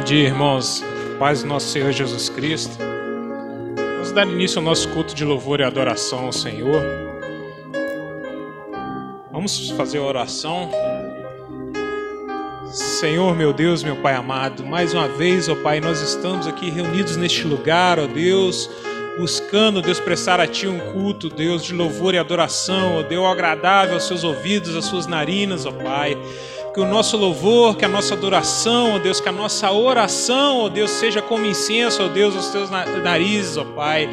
dia, irmãos. Paz do nosso Senhor Jesus Cristo. Vamos dar início ao nosso culto de louvor e adoração ao Senhor. Vamos fazer a oração. Senhor, meu Deus, meu Pai amado, mais uma vez, ó Pai, nós estamos aqui reunidos neste lugar, ó Deus, buscando, Deus, prestar a Ti um culto, Deus, de louvor e adoração, ó Deus, agradável aos Seus ouvidos, às Suas narinas, ó Pai. Que o nosso louvor, que a nossa adoração, ó Deus, que a nossa oração, ó Deus, seja como incenso, ó Deus, aos Teus narizes, ó Pai.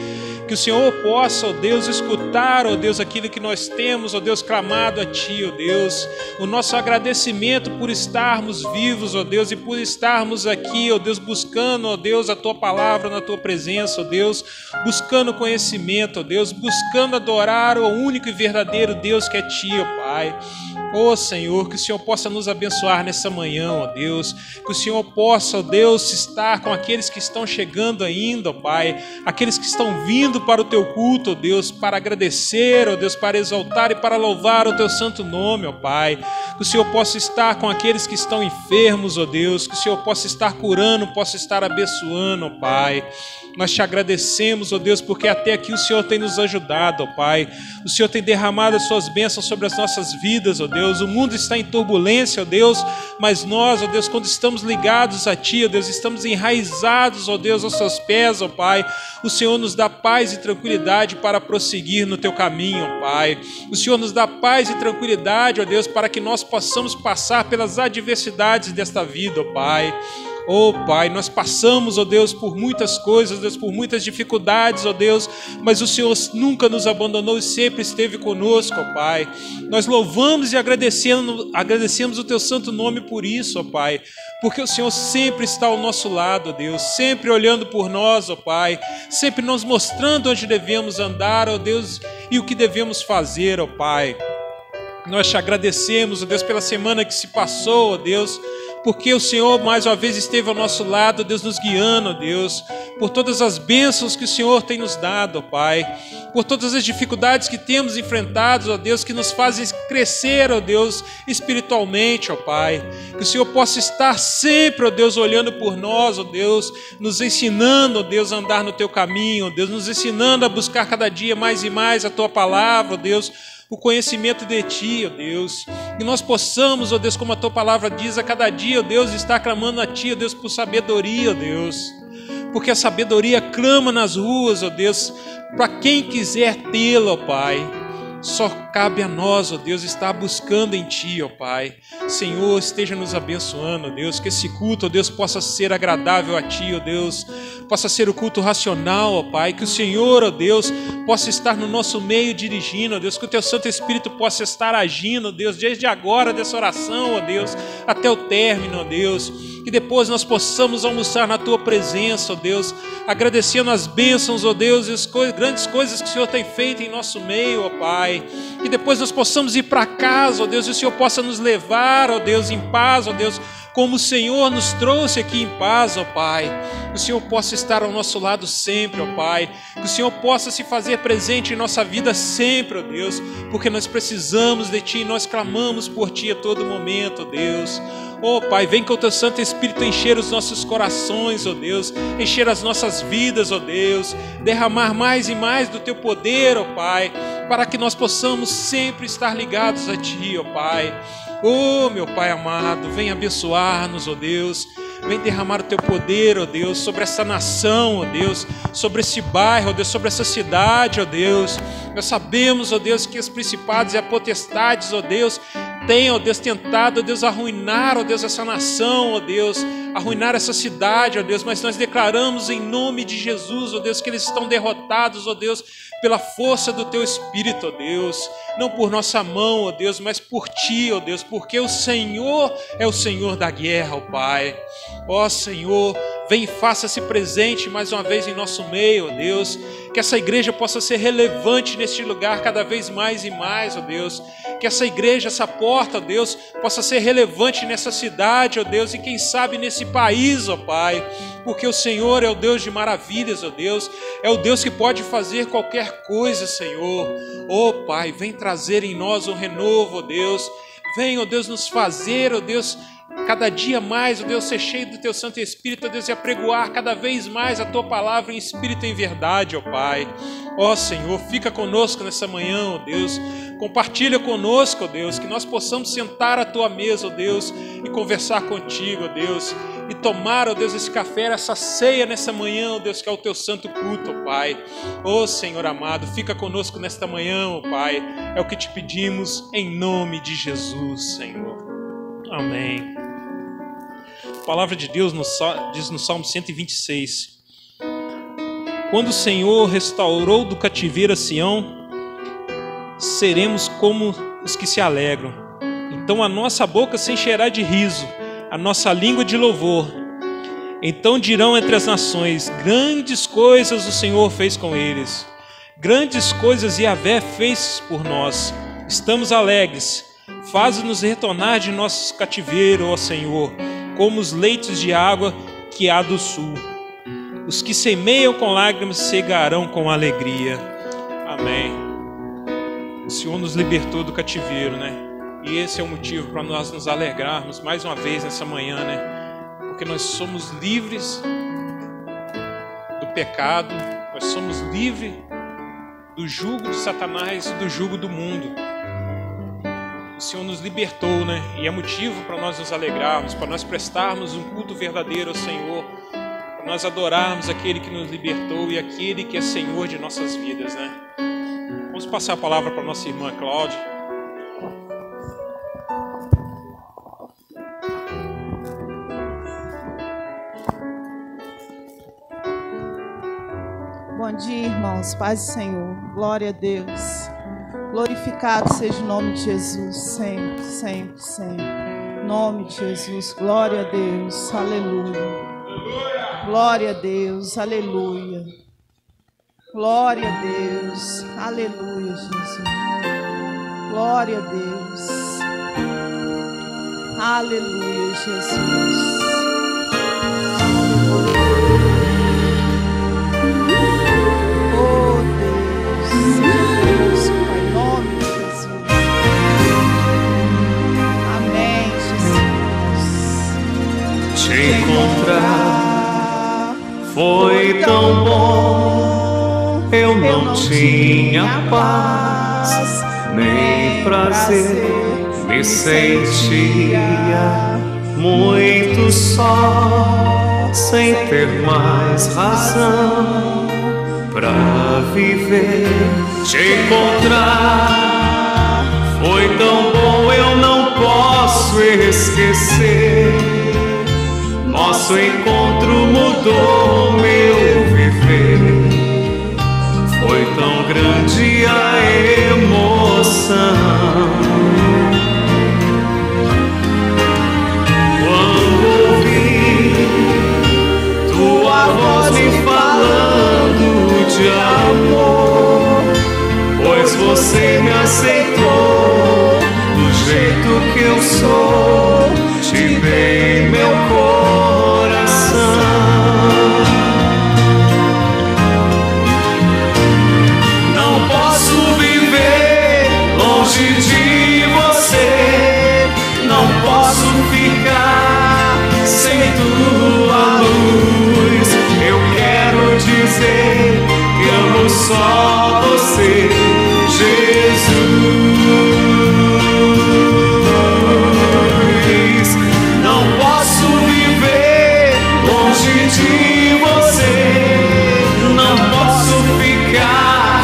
Que o Senhor possa, ó Deus, escutar, ó Deus, aquilo que nós temos, ó Deus, clamado a Ti, ó Deus. O nosso agradecimento por estarmos vivos, ó Deus, e por estarmos aqui, ó Deus, buscando, ó Deus, a Tua palavra na Tua presença, ó Deus, buscando conhecimento, ó Deus, buscando adorar o único e verdadeiro Deus que é Ti, ó Pai. Ó Senhor, que o Senhor possa nos abençoar nessa manhã, ó Deus. Que o Senhor possa, ó Deus, estar com aqueles que estão chegando ainda, ó Pai. Aqueles que estão vindo para o Teu culto, ó Deus, para agradecer, ó Deus, para exaltar e para louvar o Teu santo nome, ó Pai. Que o Senhor possa estar com aqueles que estão enfermos, ó Deus. Que o Senhor possa estar curando, possa estar abençoando, ó Pai. Nós Te agradecemos, ó Deus, porque até aqui o Senhor tem nos ajudado, ó Pai. O Senhor tem derramado as Suas bênçãos sobre as nossas vidas, ó Deus. O mundo está em turbulência, ó Deus, mas nós, ó Deus, quando estamos ligados a Ti, ó Deus, estamos enraizados, ó Deus, aos Seus pés, ó Pai. O Senhor nos dá paz e tranquilidade para prosseguir no Teu caminho, ó Pai. O Senhor nos dá paz e tranquilidade, ó Deus, para que nós possamos passar pelas adversidades desta vida, ó Pai. Oh Pai, nós passamos, ó Deus, por muitas coisas, ó Deus, por muitas dificuldades, ó Deus, mas o Senhor nunca nos abandonou e sempre esteve conosco, ó Pai. Nós louvamos e agradecemos o Teu santo nome por isso, ó Pai, porque o Senhor sempre está ao nosso lado, ó Deus, sempre olhando por nós, ó Pai, sempre nos mostrando onde devemos andar, ó Deus, e o que devemos fazer, ó Pai. Nós Te agradecemos, ó Deus, pela semana que se passou, ó Deus, porque o Senhor mais uma vez esteve ao nosso lado, Deus, nos guiando, Deus, por todas as bênçãos que o Senhor tem nos dado, ó Pai, por todas as dificuldades que temos enfrentado, ó Deus, que nos fazem crescer, ó Deus, espiritualmente, ó Pai. Que o Senhor possa estar sempre, ó Deus, olhando por nós, ó Deus, nos ensinando, ó Deus, a andar no Teu caminho, ó Deus, nos ensinando a buscar cada dia mais e mais a Tua palavra, ó Deus, o conhecimento de Ti, ó Deus, que nós possamos, ó Deus, como a Tua palavra diz, a cada dia, ó Deus, estar clamando a Ti, ó Deus, por sabedoria, ó Deus, porque a sabedoria clama nas ruas, ó Deus, para quem quiser tê-la, ó Pai. Só cabe a nós, ó Deus, estar buscando em Ti, ó Pai. Senhor, esteja nos abençoando, ó Deus, que esse culto, ó Deus, possa ser agradável a Ti, ó Deus, possa ser o culto racional, ó Pai, que o Senhor, ó Deus, possa estar no nosso meio dirigindo, ó Deus, que o Teu Santo Espírito possa estar agindo, ó Deus, desde agora dessa oração, ó Deus, até o término, ó Deus, que depois nós possamos almoçar na Tua presença, ó Deus, agradecendo as bênçãos, ó Deus, e as grandes coisas que o Senhor tem feito em nosso meio, ó Pai. Que depois nós possamos ir para casa, ó Deus, e o Senhor possa nos levar, ó Deus, em paz, ó Deus, como o Senhor nos trouxe aqui em paz, ó Pai. Que o Senhor possa estar ao nosso lado sempre, ó Pai. Que o Senhor possa se fazer presente em nossa vida sempre, ó Deus, porque nós precisamos de Ti e nós clamamos por Ti a todo momento, ó Deus. Oh Pai, vem com o Teu Santo Espírito encher os nossos corações, ó Deus, encher as nossas vidas, ó Deus, derramar mais e mais do Teu poder, ó Pai, para que nós possamos sempre estar ligados a Ti, ó Pai. Oh meu Pai amado, vem abençoar-nos, ó Deus, vem derramar o Teu poder, ó Deus, sobre essa nação, ó Deus, sobre esse bairro, ó Deus, sobre essa cidade, ó Deus. Nós sabemos, ó Deus, que os principados e as potestades, ó Deus, têm, ó Deus, tentado, ó Deus, arruinar, ó Deus, essa nação, ó Deus, arruinar essa cidade, ó Deus, mas nós declaramos em nome de Jesus, ó Deus, que eles estão derrotados, ó Deus, pela força do Teu Espírito, ó Deus, não por nossa mão, ó Deus, mas por Ti, ó Deus, porque o Senhor é o Senhor da guerra, ó Pai. Ó Senhor, vem e faça-se presente mais uma vez em nosso meio, ó Deus, que essa igreja possa ser relevante neste lugar cada vez mais e mais, ó Deus, que essa igreja, essa porta, ó Deus, possa ser relevante nessa cidade, ó Deus, e quem sabe nesse país, ó Pai, porque o Senhor é o Deus de maravilhas, ó Deus, é o Deus que pode fazer qualquer coisa, Senhor. Ó Pai, vem trazer em nós um renovo, ó Deus, vem, ó Deus, nos fazer, ó Deus, cada dia mais, ó Deus, ser cheio do Teu Santo Espírito, ó Deus, e apregoar cada vez mais a Tua palavra em espírito e em verdade, ó Pai. Ó Senhor, fica conosco nessa manhã, ó Deus. Compartilha conosco, ó Deus, que nós possamos sentar à Tua mesa, ó Deus, e conversar contigo, ó Deus, e tomar, ó Deus, esse café, essa ceia nessa manhã, ó Deus, que é o Teu santo culto, ó Pai. Ó Senhor amado, fica conosco nesta manhã, ó Pai. É o que te pedimos em nome de Jesus, Senhor. Amém. A palavra de Deus diz no Salmo 126: quando o Senhor restaurou do cativeiro a Sião, seremos como os que se alegram. Então a nossa boca se encherá de riso, a nossa língua de louvor. Então dirão entre as nações: grandes coisas o Senhor fez com eles. Grandes coisas Yahvé fez por nós. Estamos alegres. Faz-nos retornar de nosso cativeiro, ó Senhor, como os leitos de água que há do sul. Os que semeiam com lágrimas cegarão com alegria. Amém. O Senhor nos libertou do cativeiro, né? E esse é o motivo para nós nos alegrarmos mais uma vez nessa manhã, né? Porque nós somos livres do pecado, nós somos livres do jugo de Satanás e do jugo do mundo. O Senhor nos libertou, né? E é motivo para nós nos alegrarmos, para nós prestarmos um culto verdadeiro ao Senhor, para nós adorarmos aquele que nos libertou e aquele que é Senhor de nossas vidas, né? Vamos passar a palavra para a nossa irmã Cláudia. Bom dia, irmãos. Paz do Senhor. Glória a Deus. Glorificado seja o nome de Jesus, sempre, sempre, sempre. Em nome de Jesus. Glória a Deus. Aleluia. Glória a Deus. Aleluia. Glória a Deus. Aleluia, Jesus. Glória a Deus. Aleluia, Jesus. Encontrar foi tão bom, eu não tinha paz, nem prazer, me sentia muito só, sem ter mais razão pra viver. Te encontrar foi tão bom, eu não posso esquecer. Nosso encontro mudou meu viver. Foi tão grande a emoção quando ouvi tua voz me falando de amor, pois você me aceitou do jeito que eu sou. Te dei meu coração. Não posso viver longe de você, não posso ficar sem tua luz. Eu quero dizer que amo só você, Jesus. De você, não posso ficar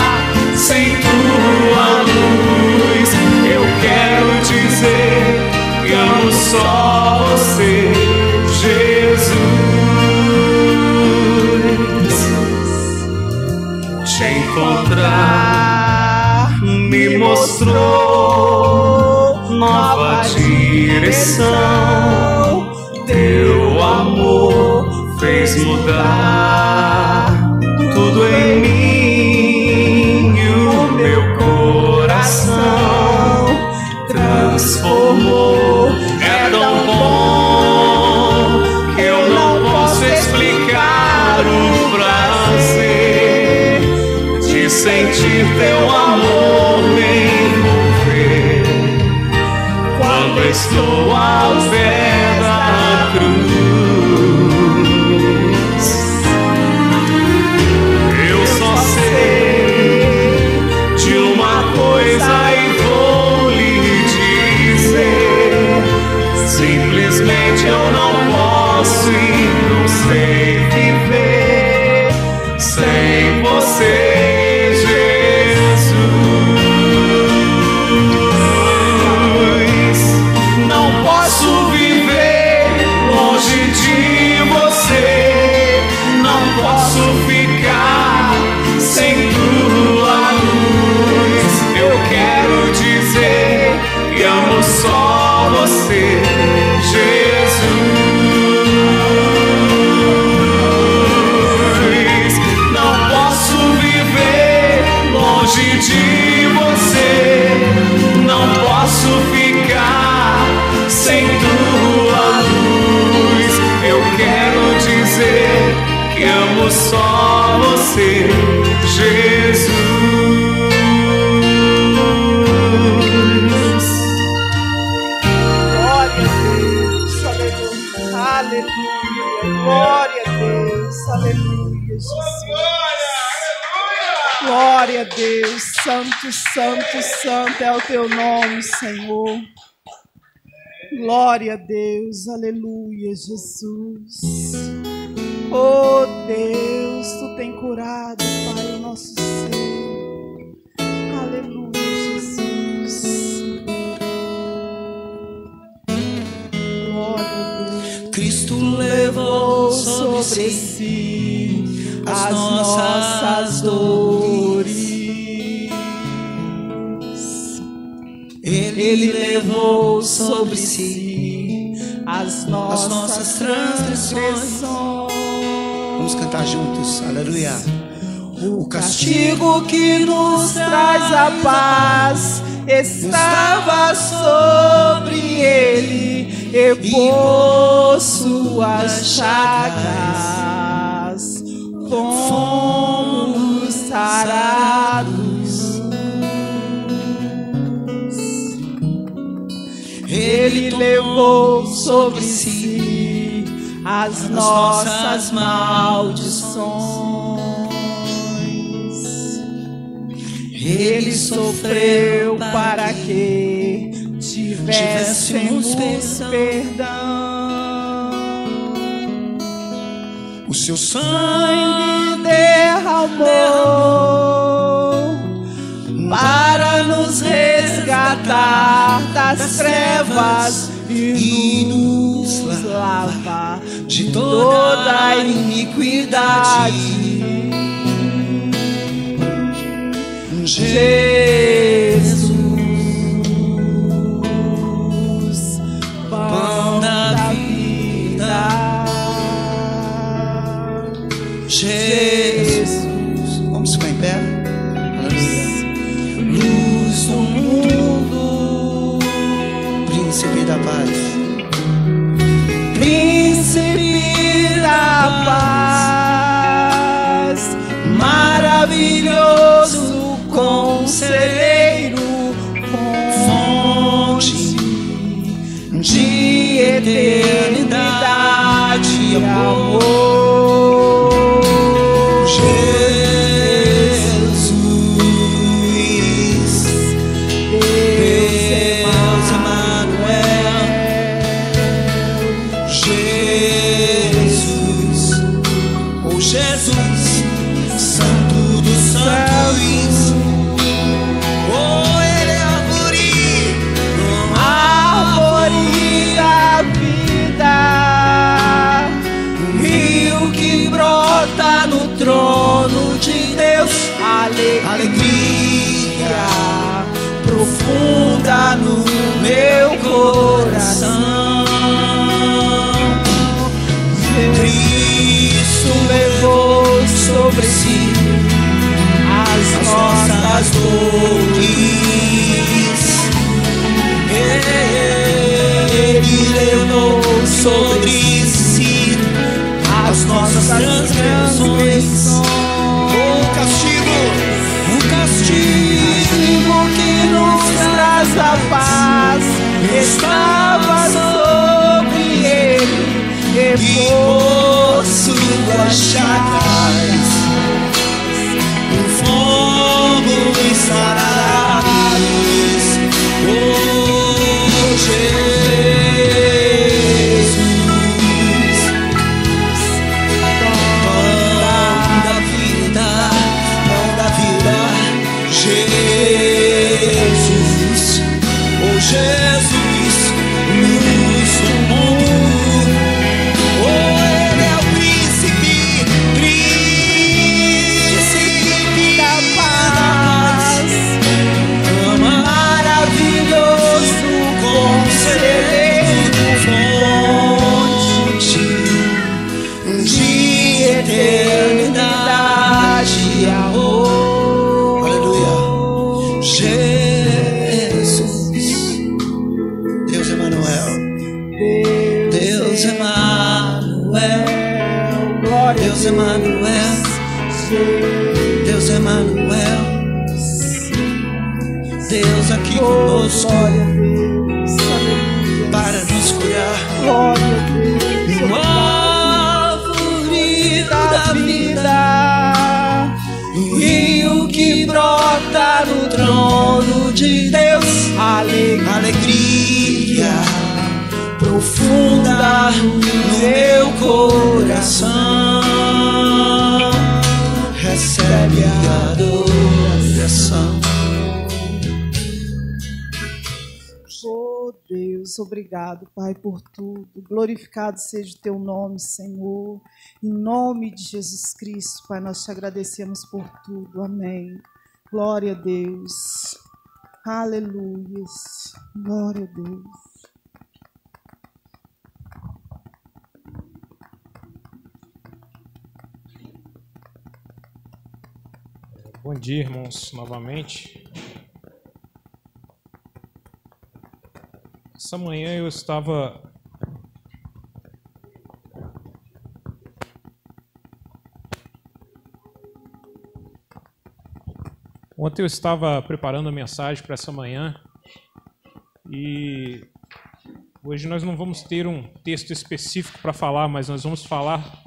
sem tua luz. Eu quero dizer que amo só você, Jesus. Te encontrar me mostrou nova direção. Teu amor fez mudar tudo em mim e o meu coração transformou. É tão bom que eu não posso explicar o prazer de sentir teu amor me envolver quando estou ao pé da sem você, não posso viver longe de você, não posso ficar sem tua luz. Eu quero dizer que amo só você, Jesus. Não posso viver longe de você, não posso ficar sem tua luz. Eu quero dizer que amo só você, Jesus. Glória a Deus, aleluia, Jesus. Glória a Deus, santo, santo, santo é o teu nome, Senhor. Glória a Deus, aleluia, Jesus. Oh Deus, tu tem curado, Pai, o nosso ser. Aleluia, Jesus. Glória a Deus. Cristo levou sobre si as nossas dores. Ele levou sobre si as nossas transgressões. Vamos cantar juntos, aleluia. O castigo que nos traz a paz estava sobre ele, e por suas chagas fomos sarados. Ele levou sobre si as nossas maldições. Ele sofreu para que tivéssemos perdão. O seu sangue derramou para nos resgatar das trevas e nos lavar de toda a iniquidade. Jesus, pão da vida. Jesus, vamos ficar em pé. Luz do mundo, príncipe da paz. Príncipe da paz, maravilhoso conselheiro, fonte de eternidade e amor. Jesus, Deus Emanuel. Jesus, oh Jesus, Santo dos Santos. Trono de Deus, alegria profunda no meu coração. Cristo levou sobre si as nossas dores. Ele levou sobre si as nossas transgressões. O castigo que nos traz a paz estava sobre ele, e por suas chagas fomos sarados. Oh Jesus, pão da vida. Emanuel, Deus aqui conosco, glória a Deus, aleluia, para nos curar. glória a Deus, No árvore da vida, rio que brota no trono de Deus. Alegria profunda no meu coração, recebe a adoração. Oh Deus, obrigado, Pai, por tudo. Glorificado seja o teu nome, Senhor. Em nome de Jesus Cristo, Pai, nós te agradecemos por tudo. Amém. Glória a Deus. Aleluia. Glória a Deus. Bom dia, irmãos, novamente. Essa manhã eu estava Ontem eu estava preparando a mensagem para essa manhã e hoje nós não vamos ter um texto específico para falar, mas nós vamos falar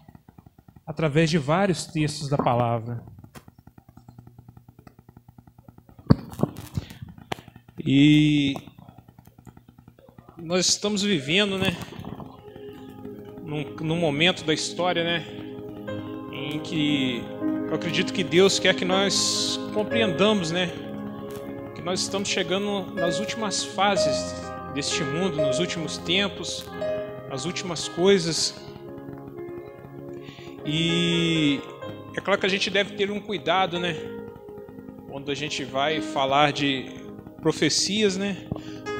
através de vários textos da palavra. E nós estamos vivendo, né, num momento da história, né, em que eu acredito que Deus quer que nós compreendamos, né, que nós estamos chegando nas últimas fases deste mundo, nos últimos tempos, nas últimas coisas. E é claro que a gente deve ter um cuidado, né, quando a gente vai falar de profecias, né,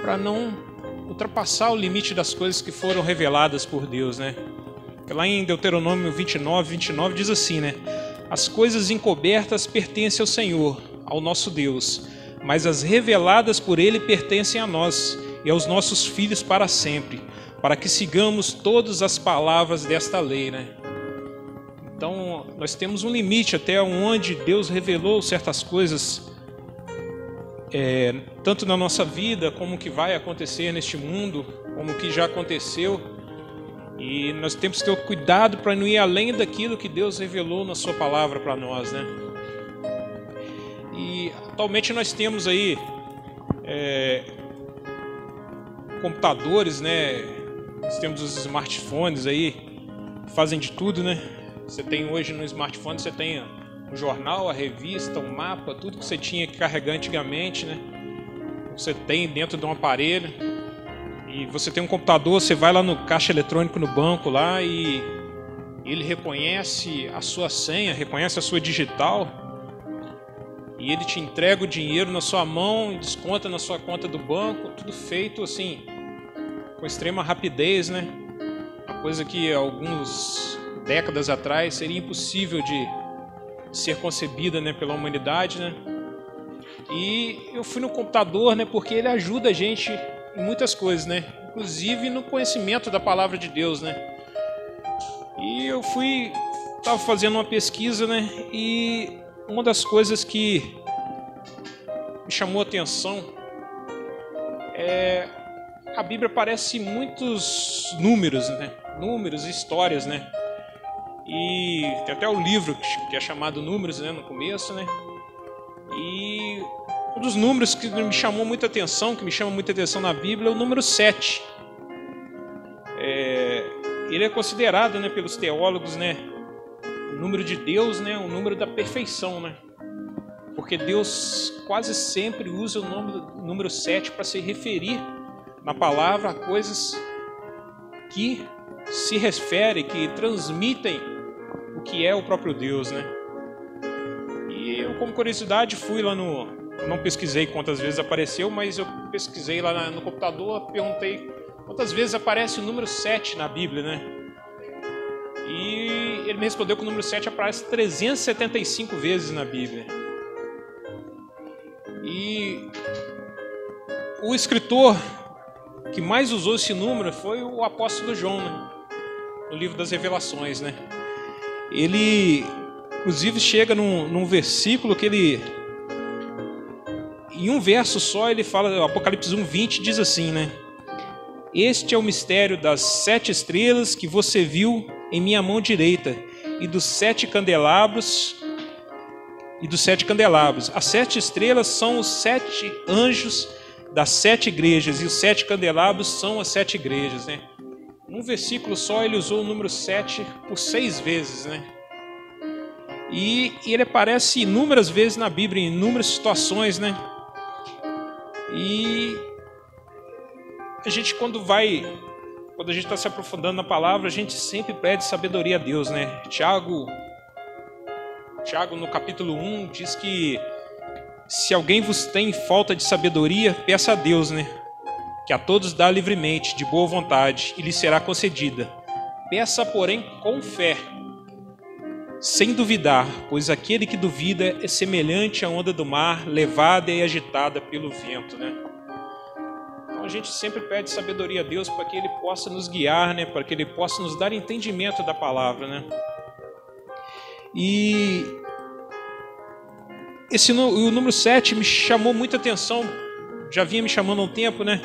para não ultrapassar o limite das coisas que foram reveladas por Deus, né? Porque lá em Deuteronômio 29 diz assim, né? As coisas encobertas pertencem ao Senhor, ao nosso Deus, mas as reveladas por Ele pertencem a nós e aos nossos filhos para sempre, para que sigamos todas as palavras desta lei, né? Então, nós temos um limite até onde Deus revelou certas coisas, tanto na nossa vida, como o que vai acontecer neste mundo, como o que já aconteceu. E nós temos que ter cuidado para não ir além daquilo que Deus revelou na sua palavra para nós, né? E atualmente nós temos aí computadores, né? Nós temos os smartphones aí, que fazem de tudo, né? Você tem hoje no smartphone, você tem o jornal, a revista, o mapa, tudo que você tinha que carregar antigamente, né? Você tem dentro de um aparelho. E você tem um computador, você vai lá no caixa eletrônico no banco lá e ele reconhece a sua senha, reconhece a sua digital e ele te entrega o dinheiro na sua mão e desconta na sua conta do banco, tudo feito assim com extrema rapidez, né? Uma coisa que algumas décadas atrás seria impossível de ser concebida, né, pela humanidade, né? E eu fui no computador, né, porque ele ajuda a gente em muitas coisas, né? Inclusive no conhecimento da palavra de Deus, né? E eu estava fazendo uma pesquisa, né? E uma das coisas que me chamou a atenção é a Bíblia parece muitos números, né? Números e histórias, né? E tem até o livro que é chamado Números, né? No começo, né? E um dos números que me chamou muita atenção, que me chama muita atenção na Bíblia, é o número 7. Ele é considerado, né, pelos teólogos, né, o número de Deus, né, o número da perfeição, né? Porque Deus quase sempre usa o número 7 para se referir na palavra a coisas que se referem, que transmitem o que é o próprio Deus, né? E eu, como curiosidade, fui lá eu não pesquisei quantas vezes apareceu, mas eu pesquisei lá no computador, perguntei quantas vezes aparece o número 7 na Bíblia, né? E ele me respondeu que o número 7 aparece 375 vezes na Bíblia. E o escritor que mais usou esse número foi o apóstolo João, né? No livro das Revelações, né? Ele Inclusive chega num versículo que ele, em um verso só, ele fala, Apocalipse 1:20 diz assim, né? Este é o mistério das 7 estrelas que você viu em minha mão direita e dos 7 candelabros. As 7 estrelas são os 7 anjos das 7 igrejas e os 7 candelabros são as 7 igrejas, né? Num versículo só ele usou o número 7 por 6 vezes, né? E ele aparece inúmeras vezes na Bíblia, em inúmeras situações, né? E a gente quando a gente está se aprofundando na palavra, a gente sempre pede sabedoria a Deus, né? Tiago no capítulo 1 diz que se alguém vos tem falta de sabedoria, peça a Deus, né? Que a todos dá livremente, de boa vontade, e lhe será concedida. Peça, porém, com fé, sem duvidar, pois aquele que duvida é semelhante à onda do mar, levada e agitada pelo vento, né? Então a gente sempre pede sabedoria a Deus para que Ele possa nos guiar, né? Para que Ele possa nos dar entendimento da palavra, né? E o número 7 me chamou muita atenção, já vinha me chamando há um tempo, né?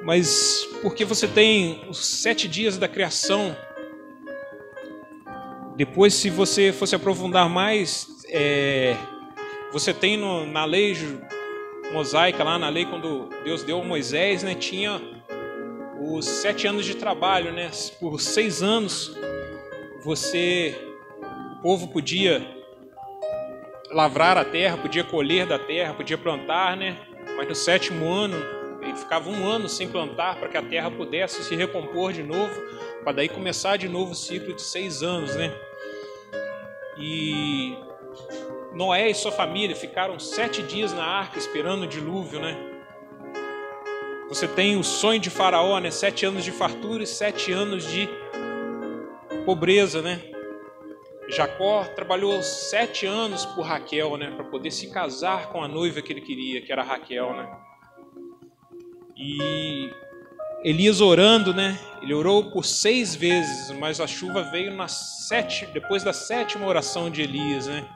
Mas porque você tem os 7 dias da criação. Depois, se você fosse aprofundar mais, você tem na lei mosaica, lá na lei quando Deus deu a Moisés, né? Tinha os 7 anos de trabalho, né? Por 6 anos, o povo podia lavrar a terra, podia colher da terra, podia plantar, né? Mas no 7º ano, ele ficava 1 ano sem plantar para que a terra pudesse se recompor de novo, para daí começar de novo o ciclo de 6 anos, né? E Noé e sua família ficaram 7 dias na arca esperando o dilúvio, né? Você tem o sonho de Faraó, né? 7 anos de fartura e 7 anos de pobreza, né? Jacó trabalhou 7 anos por Raquel, né? Para poder se casar com a noiva que ele queria, que era Raquel, né? E Elias orando, né? Ele orou por 6 vezes, mas a chuva veio depois da 7ª oração de Elias, né?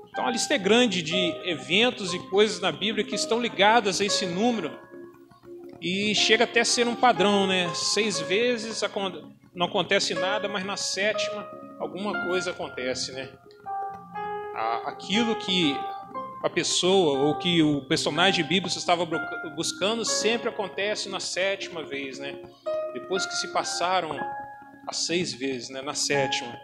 Então a lista é grande de eventos e coisas na Bíblia que estão ligadas a esse número e chega até a ser um padrão, né? 6 vezes não acontece nada, mas na 7ª alguma coisa acontece, né? Aquilo que a pessoa ou que o personagem bíblico estava buscando sempre acontece na 7ª vez, né? Depois que se passaram as 6 vezes, né? Na 7ª.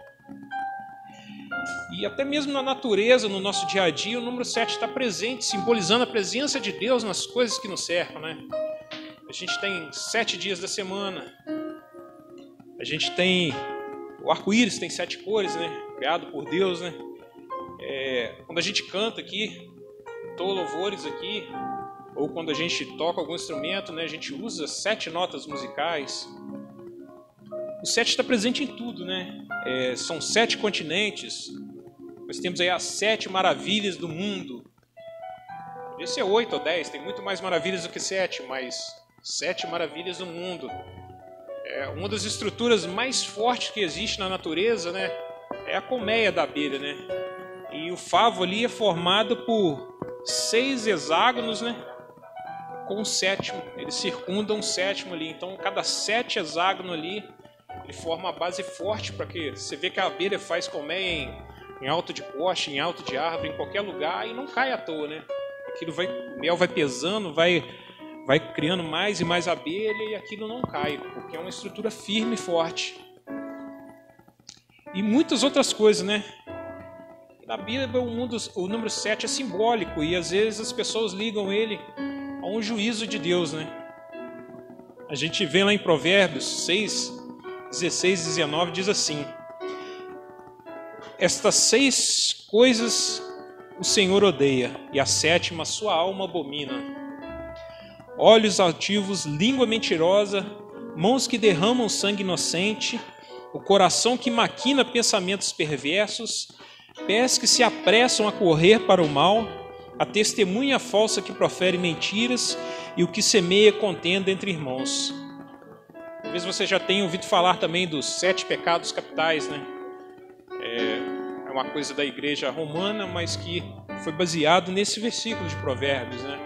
E até mesmo na natureza, no nosso dia a dia, o número 7 está presente, simbolizando a presença de Deus nas coisas que nos cercam, né? A gente tem 7 dias da semana. A gente tem o arco-íris, tem 7 cores, né? Criado por Deus, né? Quando a gente canta aqui, entoa louvores aqui, ou quando a gente toca algum instrumento, né? A gente usa 7 notas musicais. O 7 está presente em tudo, né? São 7 continentes. Nós temos aí as 7 maravilhas do mundo. Esse é 8 ou 10, tem muito mais maravilhas do que 7, mas 7 maravilhas do mundo. Uma das estruturas mais fortes que existe na natureza, né? É a colmeia da abelha, né? E o favo ali é formado por 6 hexágonos, né? Com um 7º, eles circundam um 7º ali. Então, cada 7 hexágonos ali, ele forma uma base forte para que você vê que a abelha faz colmeia em alto de poste, em alto de árvore, em qualquer lugar e não cai à toa, né? O mel vai pesando, vai criando mais e mais abelha e aquilo não cai, porque é uma estrutura firme e forte. E muitas outras coisas, né? Na Bíblia, o número 7 é simbólico e às vezes as pessoas ligam ele a um juízo de Deus, né? A gente vê lá em Provérbios 6, 16 e 19, diz assim: estas 6 coisas o Senhor odeia, e a 7ª sua alma abomina. Olhos altivos, língua mentirosa, mãos que derramam sangue inocente, o coração que maquina pensamentos perversos, pés que se apressam a correr para o mal, a testemunha falsa que profere mentiras e o que semeia contenda entre irmãos. Talvez você já tenha ouvido falar também dos 7 pecados capitais, né? É uma coisa da igreja romana, mas que foi baseado nesse versículo de Provérbios, né?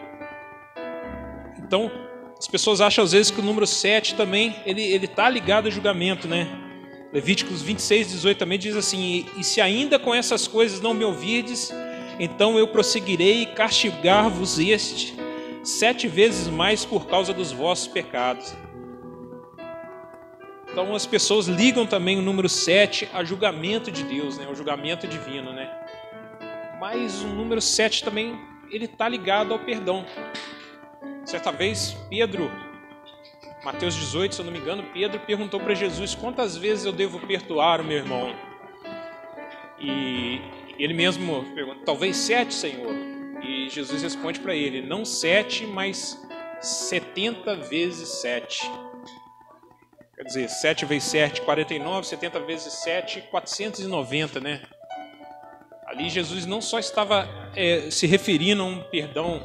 Então, as pessoas acham às vezes que o número 7 também, ele tá ligado ao julgamento, né? Levíticos 26, 18 também diz assim: e se ainda com essas coisas não me ouvirdes, então eu prosseguirei castigar-vos 7 vezes mais por causa dos vossos pecados. Então as pessoas ligam também o número 7 a julgamento de Deus, né? O julgamento divino, né? Mas o número 7 também, ele está ligado ao perdão. Certa vez, Pedro, Mateus 18, se eu não me engano, Pedro perguntou para Jesus: quantas vezes eu devo perdoar o meu irmão? E ele mesmo pergunta: talvez 7, Senhor. E Jesus responde para ele: não 7, mas 70 vezes 7. Quer dizer, 7 vezes 7, 49, 70 vezes 7, 490, né? Ali Jesus não só estava se referindo a um perdão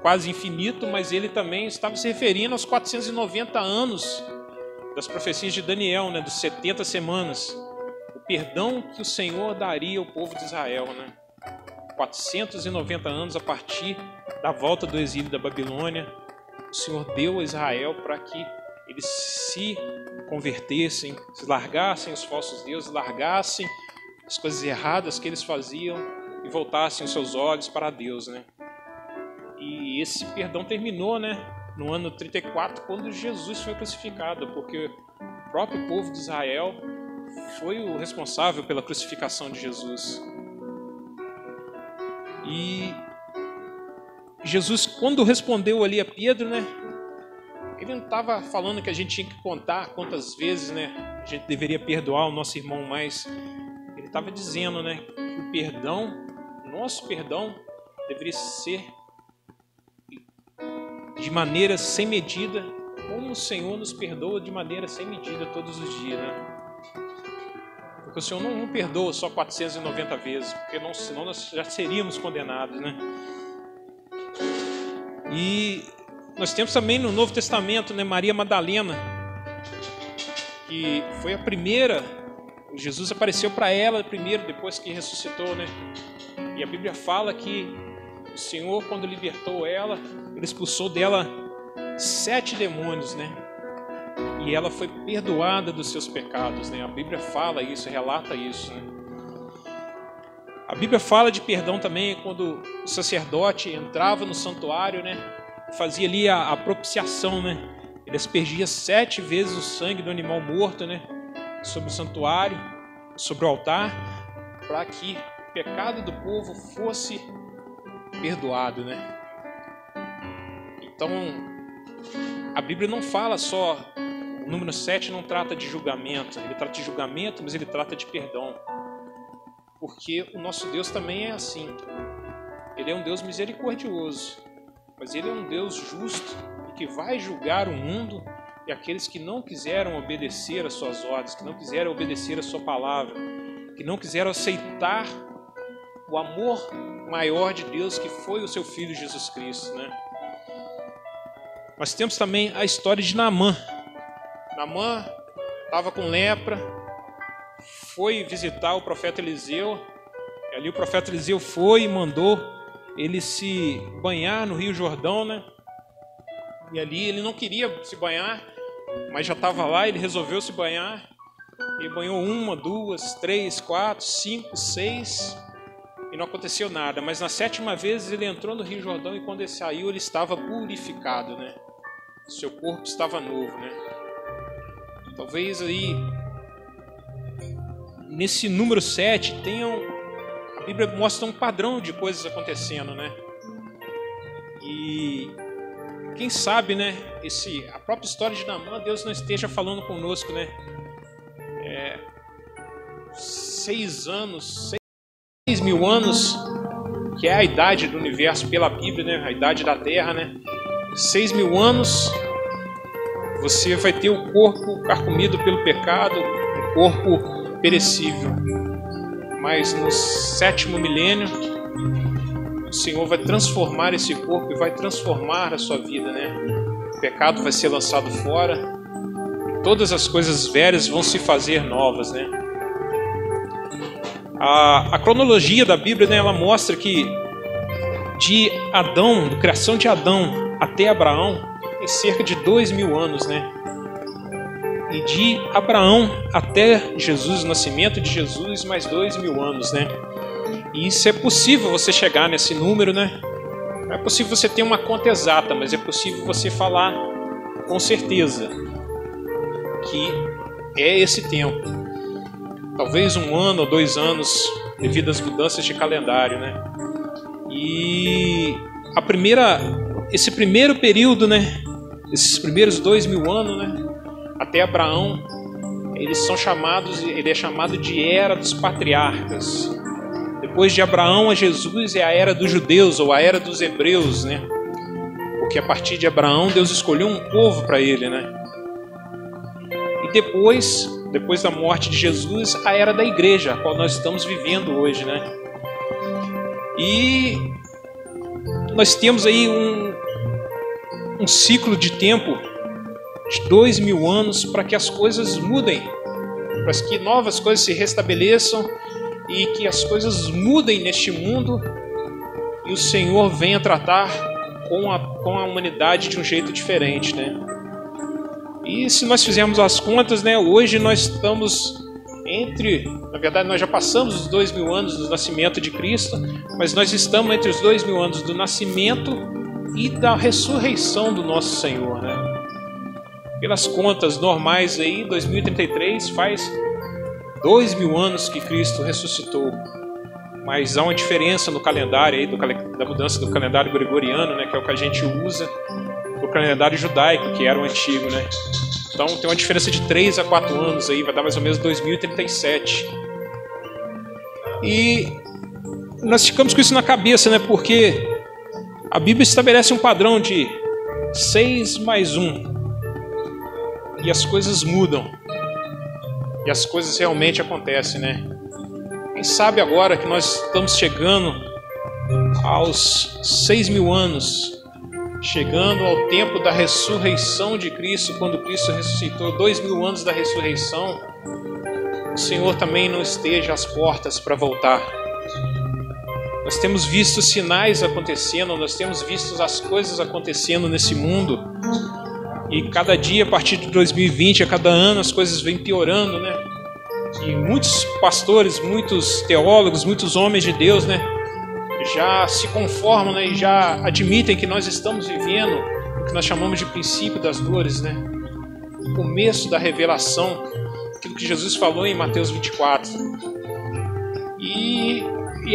quase infinito, mas ele também estava se referindo aos 490 anos das profecias de Daniel, né? Dos 70 semanas. O perdão que o Senhor daria ao povo de Israel, né? 490 anos a partir da volta do exílio da Babilônia. O Senhor deu a Israel para que eles se convertessem, se largassem os falsos deuses, largassem as coisas erradas que eles faziam e voltassem os seus olhos para Deus, né? E esse perdão terminou, né, no ano 34, quando Jesus foi crucificado, porque o próprio povo de Israel foi o responsável pela crucificação de Jesus. E Jesus, quando respondeu ali a Pedro, né, ele não estava falando que a gente tinha que contar quantas vezes, né, a gente deveria perdoar o nosso irmão, mas ele estava dizendo, né, que o perdão, nosso perdão, deveria ser de maneira sem medida, como o Senhor nos perdoa de maneira sem medida todos os dias, né? Porque o Senhor não perdoa só 490 vezes, porque senão nós já seríamos condenados, né? E nós temos também no Novo Testamento, né, Maria Madalena, que foi a primeira, Jesus apareceu para ela primeiro, depois que ressuscitou, né? E a Bíblia fala que o Senhor, quando libertou ela, ele expulsou dela 7 demônios, né? E ela foi perdoada dos seus pecados, né? A Bíblia fala isso, relata isso, né? A Bíblia fala de perdão também quando o sacerdote entrava no santuário, né? Fazia ali a propiciação, né? Ele aspergia 7 vezes o sangue do animal morto, né? Sobre o santuário, sobre o altar, para que o pecado do povo fosse perdoado, né? Então, a Bíblia não fala só, o número 7 não trata de julgamento, ele trata de julgamento, mas ele trata de perdão. Porque o nosso Deus também é assim. Ele é um Deus misericordioso, mas ele é um Deus justo e que vai julgar o mundo e aqueles que não quiseram obedecer às suas ordens, que não quiseram obedecer à sua palavra, que não quiseram aceitar o amor maior de Deus, que foi o seu Filho Jesus Cristo, né? Nós temos também a história de Naamã. Naamã estava com lepra, foi visitar o profeta Eliseu, e ali o profeta Eliseu foi e mandou ele se banhar no Rio Jordão, né? E ali ele não queria se banhar, mas já estava lá, ele resolveu se banhar, e banhou 1, 2, 3, 4, 5, 6... e não aconteceu nada, mas na 7ª vez ele entrou no Rio Jordão e quando ele saiu ele estava purificado, né? Seu corpo estava novo, né? Talvez aí nesse número 7 a Bíblia mostra um padrão de coisas acontecendo, né? E quem sabe, né? A própria história de Naamã, Deus não esteja falando conosco, né? 6 mil anos, que é a idade do universo pela Bíblia, né? A idade da Terra, né? 6 mil anos, você vai ter o corpo carcomido pelo pecado, um corpo perecível. Mas no 7º milênio, o Senhor vai transformar esse corpo e vai transformar a sua vida, né? O pecado vai ser lançado fora, todas as coisas velhas vão se fazer novas, né? A cronologia da Bíblia, né, ela mostra que de Adão, da criação de Adão até Abraão, tem cerca de 2000 anos, né? E de Abraão até Jesus, o nascimento de Jesus, mais 2000 anos, né? E isso é possível você chegar nesse número, né? Não é possível você ter uma conta exata, mas é possível você falar com certeza que é esse tempo. Talvez 1 ano ou 2 anos devido às mudanças de calendário, né? E esse primeiro período, né? Esses primeiros 2000 anos, né? Até Abraão, ele é chamado de Era dos Patriarcas. Depois de Abraão a Jesus é a Era dos Judeus ou a Era dos Hebreus, né? Porque a partir de Abraão Deus escolheu um povo para ele, né? E depois da morte de Jesus, a Era da Igreja, a qual nós estamos vivendo hoje, né? E nós temos aí um ciclo de tempo de 2000 anos para que as coisas mudem, para que novas coisas se restabeleçam e que as coisas mudem neste mundo e o Senhor venha tratar com a humanidade de um jeito diferente, né? E se nós fizermos as contas, né, hoje nós estamos na verdade nós já passamos os 2000 anos do nascimento de Cristo, mas nós estamos entre os 2000 anos do nascimento e da ressurreição do nosso Senhor, né? Pelas contas normais aí, 2033 faz 2000 anos que Cristo ressuscitou. Mas há uma diferença no calendário aí, da mudança do calendário gregoriano, né, que é o que a gente usa, do calendário judaico, que era o antigo, né? Então tem uma diferença de 3 a 4 anos aí, vai dar mais ou menos 2037. E nós ficamos com isso na cabeça, né? Porque a Bíblia estabelece um padrão de 6 mais 1. E as coisas mudam. E as coisas realmente acontecem, né? Quem sabe agora que nós estamos chegando aos 6.000 anos, chegando ao tempo da ressurreição de Cristo, quando Cristo ressuscitou, 2.000 anos da ressurreição, o Senhor também não esteja às portas para voltar. Nós temos visto sinais acontecendo, nós temos visto as coisas acontecendo nesse mundo, e cada dia, a partir de 2020, a cada ano, as coisas vêm piorando, né? E muitos pastores, muitos teólogos, muitos homens de Deus, né, já se conformam, né, e já admitem que nós estamos vivendo o que nós chamamos de princípio das dores, né? O começo da revelação, aquilo que Jesus falou em Mateus 24. E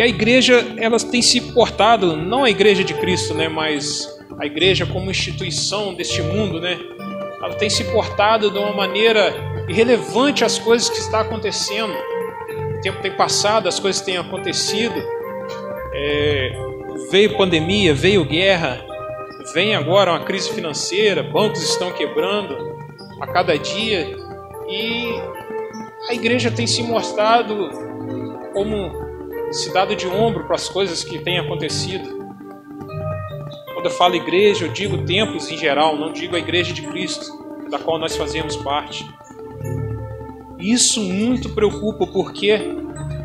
a igreja, ela tem se portado, não a igreja de Cristo, né, mas a igreja como instituição deste mundo, né, ela tem se portado de uma maneira irrelevante às coisas que estão acontecendo. O tempo tem passado, as coisas têm acontecido. Veio pandemia, veio guerra, vem agora uma crise financeira, bancos estão quebrando a cada dia, e a igreja tem se mostrado como se dado de ombro para as coisas que têm acontecido. Quando eu falo igreja, eu digo templos em geral, não digo a igreja de Cristo, da qual nós fazemos parte. Isso muito preocupa, porque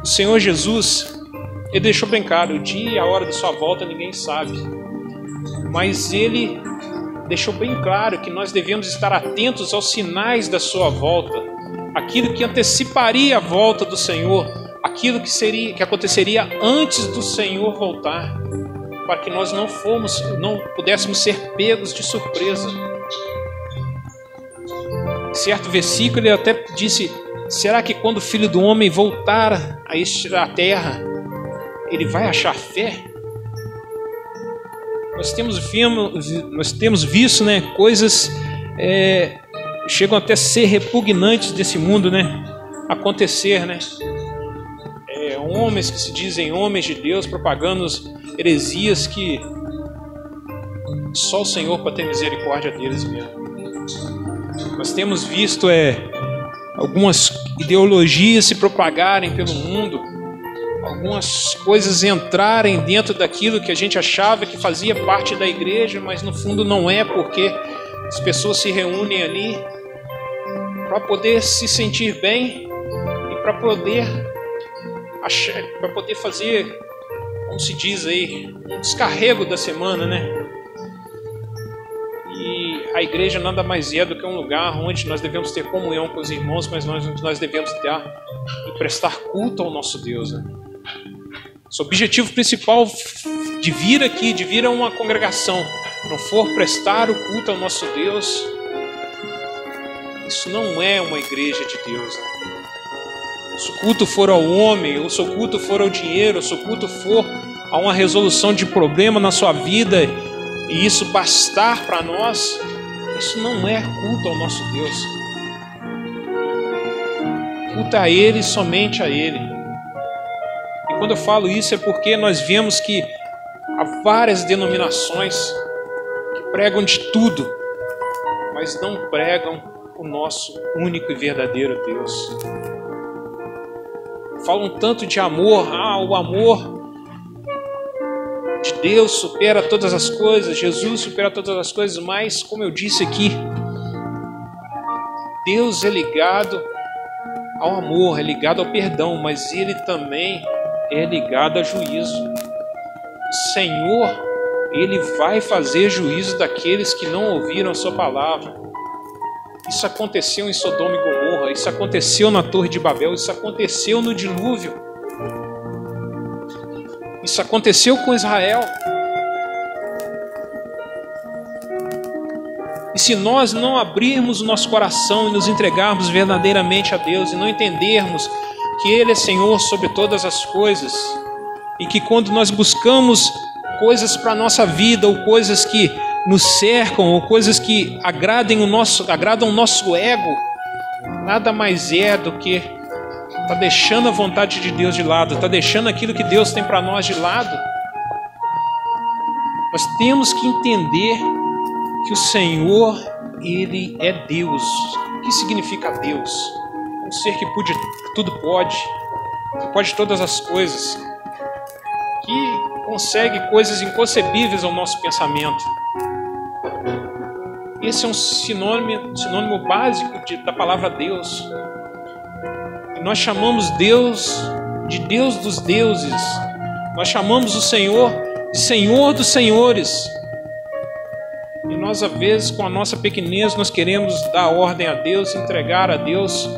o Senhor Jesus, Ele deixou bem claro, o dia e a hora da sua volta ninguém sabe. Mas Ele deixou bem claro que nós devemos estar atentos aos sinais da sua volta, aquilo que anteciparia a volta do Senhor, aquilo que aconteceria antes do Senhor voltar, para que nós não pudéssemos ser pegos de surpresa. Em certo versículo ele até disse: será que quando o Filho do Homem voltar à terra, ele vai achar fé? Nós temos visto, né, coisas chegam até a ser repugnantes desse mundo, né, acontecer, né? Homens que se dizem homens de Deus propagando heresias que só o Senhor pode ter misericórdia deles mesmo. Nós temos visto algumas ideologias se propagarem pelo mundo, algumas coisas entrarem dentro daquilo que a gente achava que fazia parte da igreja, mas no fundo não é, porque as pessoas se reúnem ali para poder se sentir bem e para poder para poder fazer, como se diz aí, um descarrego da semana, né? E a igreja nada mais é do que um lugar onde nós devemos ter comunhão com os irmãos, mas nós devemos dar e prestar culto ao nosso Deus, né? O objetivo principal de vir aqui, de vir a uma congregação, não for prestar o culto ao nosso Deus, isso não é uma igreja de Deus, né? Se o culto for ao homem, ou se o culto for ao dinheiro, ou se o culto for a uma resolução de problema na sua vida, e isso bastar para nós, isso não é culto ao nosso Deus. Culto a Ele, somente a Ele. E quando eu falo isso é porque nós vemos que há várias denominações que pregam de tudo, mas não pregam o nosso único e verdadeiro Deus. Falam tanto de amor, o amor de Deus supera todas as coisas, Jesus supera todas as coisas, mas, como eu disse aqui, Deus é ligado ao amor, é ligado ao perdão, mas Ele também é ligado a juízo. O Senhor, Ele vai fazer juízo daqueles que não ouviram a sua palavra. Isso aconteceu em Sodoma e Gomorra, isso aconteceu na Torre de Babel, isso aconteceu no dilúvio. Isso aconteceu com Israel. E se nós não abrirmos o nosso coração e nos entregarmos verdadeiramente a Deus e não entendermos que Ele é Senhor sobre todas as coisas, e que quando nós buscamos coisas para a nossa vida, ou coisas que nos cercam, ou coisas que agradam o nosso ego, nada mais é do que está deixando a vontade de Deus de lado, está deixando aquilo que Deus tem para nós de lado. Nós temos que entender que o Senhor, Ele é Deus. O que significa Deus? Um ser que tudo pode, que pode todas as coisas, que consegue coisas inconcebíveis ao nosso pensamento. Esse é um sinônimo básico da palavra Deus. E nós chamamos Deus de Deus dos deuses. Nós chamamos o Senhor de Senhor dos senhores. E nós, às vezes, com a nossa pequenez, nós queremos dar ordem a Deus, entregar a Deus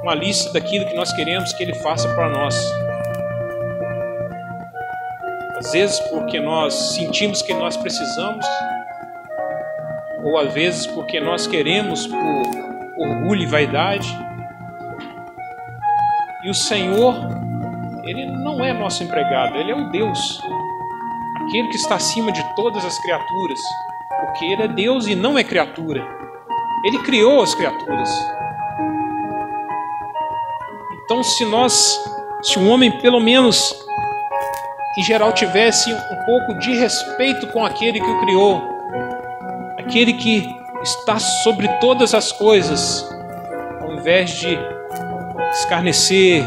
uma lista daquilo que nós queremos que Ele faça para nós. Às vezes porque nós sentimos que nós precisamos, ou às vezes porque nós queremos por orgulho e vaidade. E o Senhor, Ele não é nosso empregado, Ele é o Deus, aquele que está acima de todas as criaturas, porque Ele é Deus e não é criatura. Ele criou as criaturas. Então, se o homem, pelo menos em geral, tivesse um pouco de respeito com aquele que o criou, aquele que está sobre todas as coisas, ao invés de escarnecer,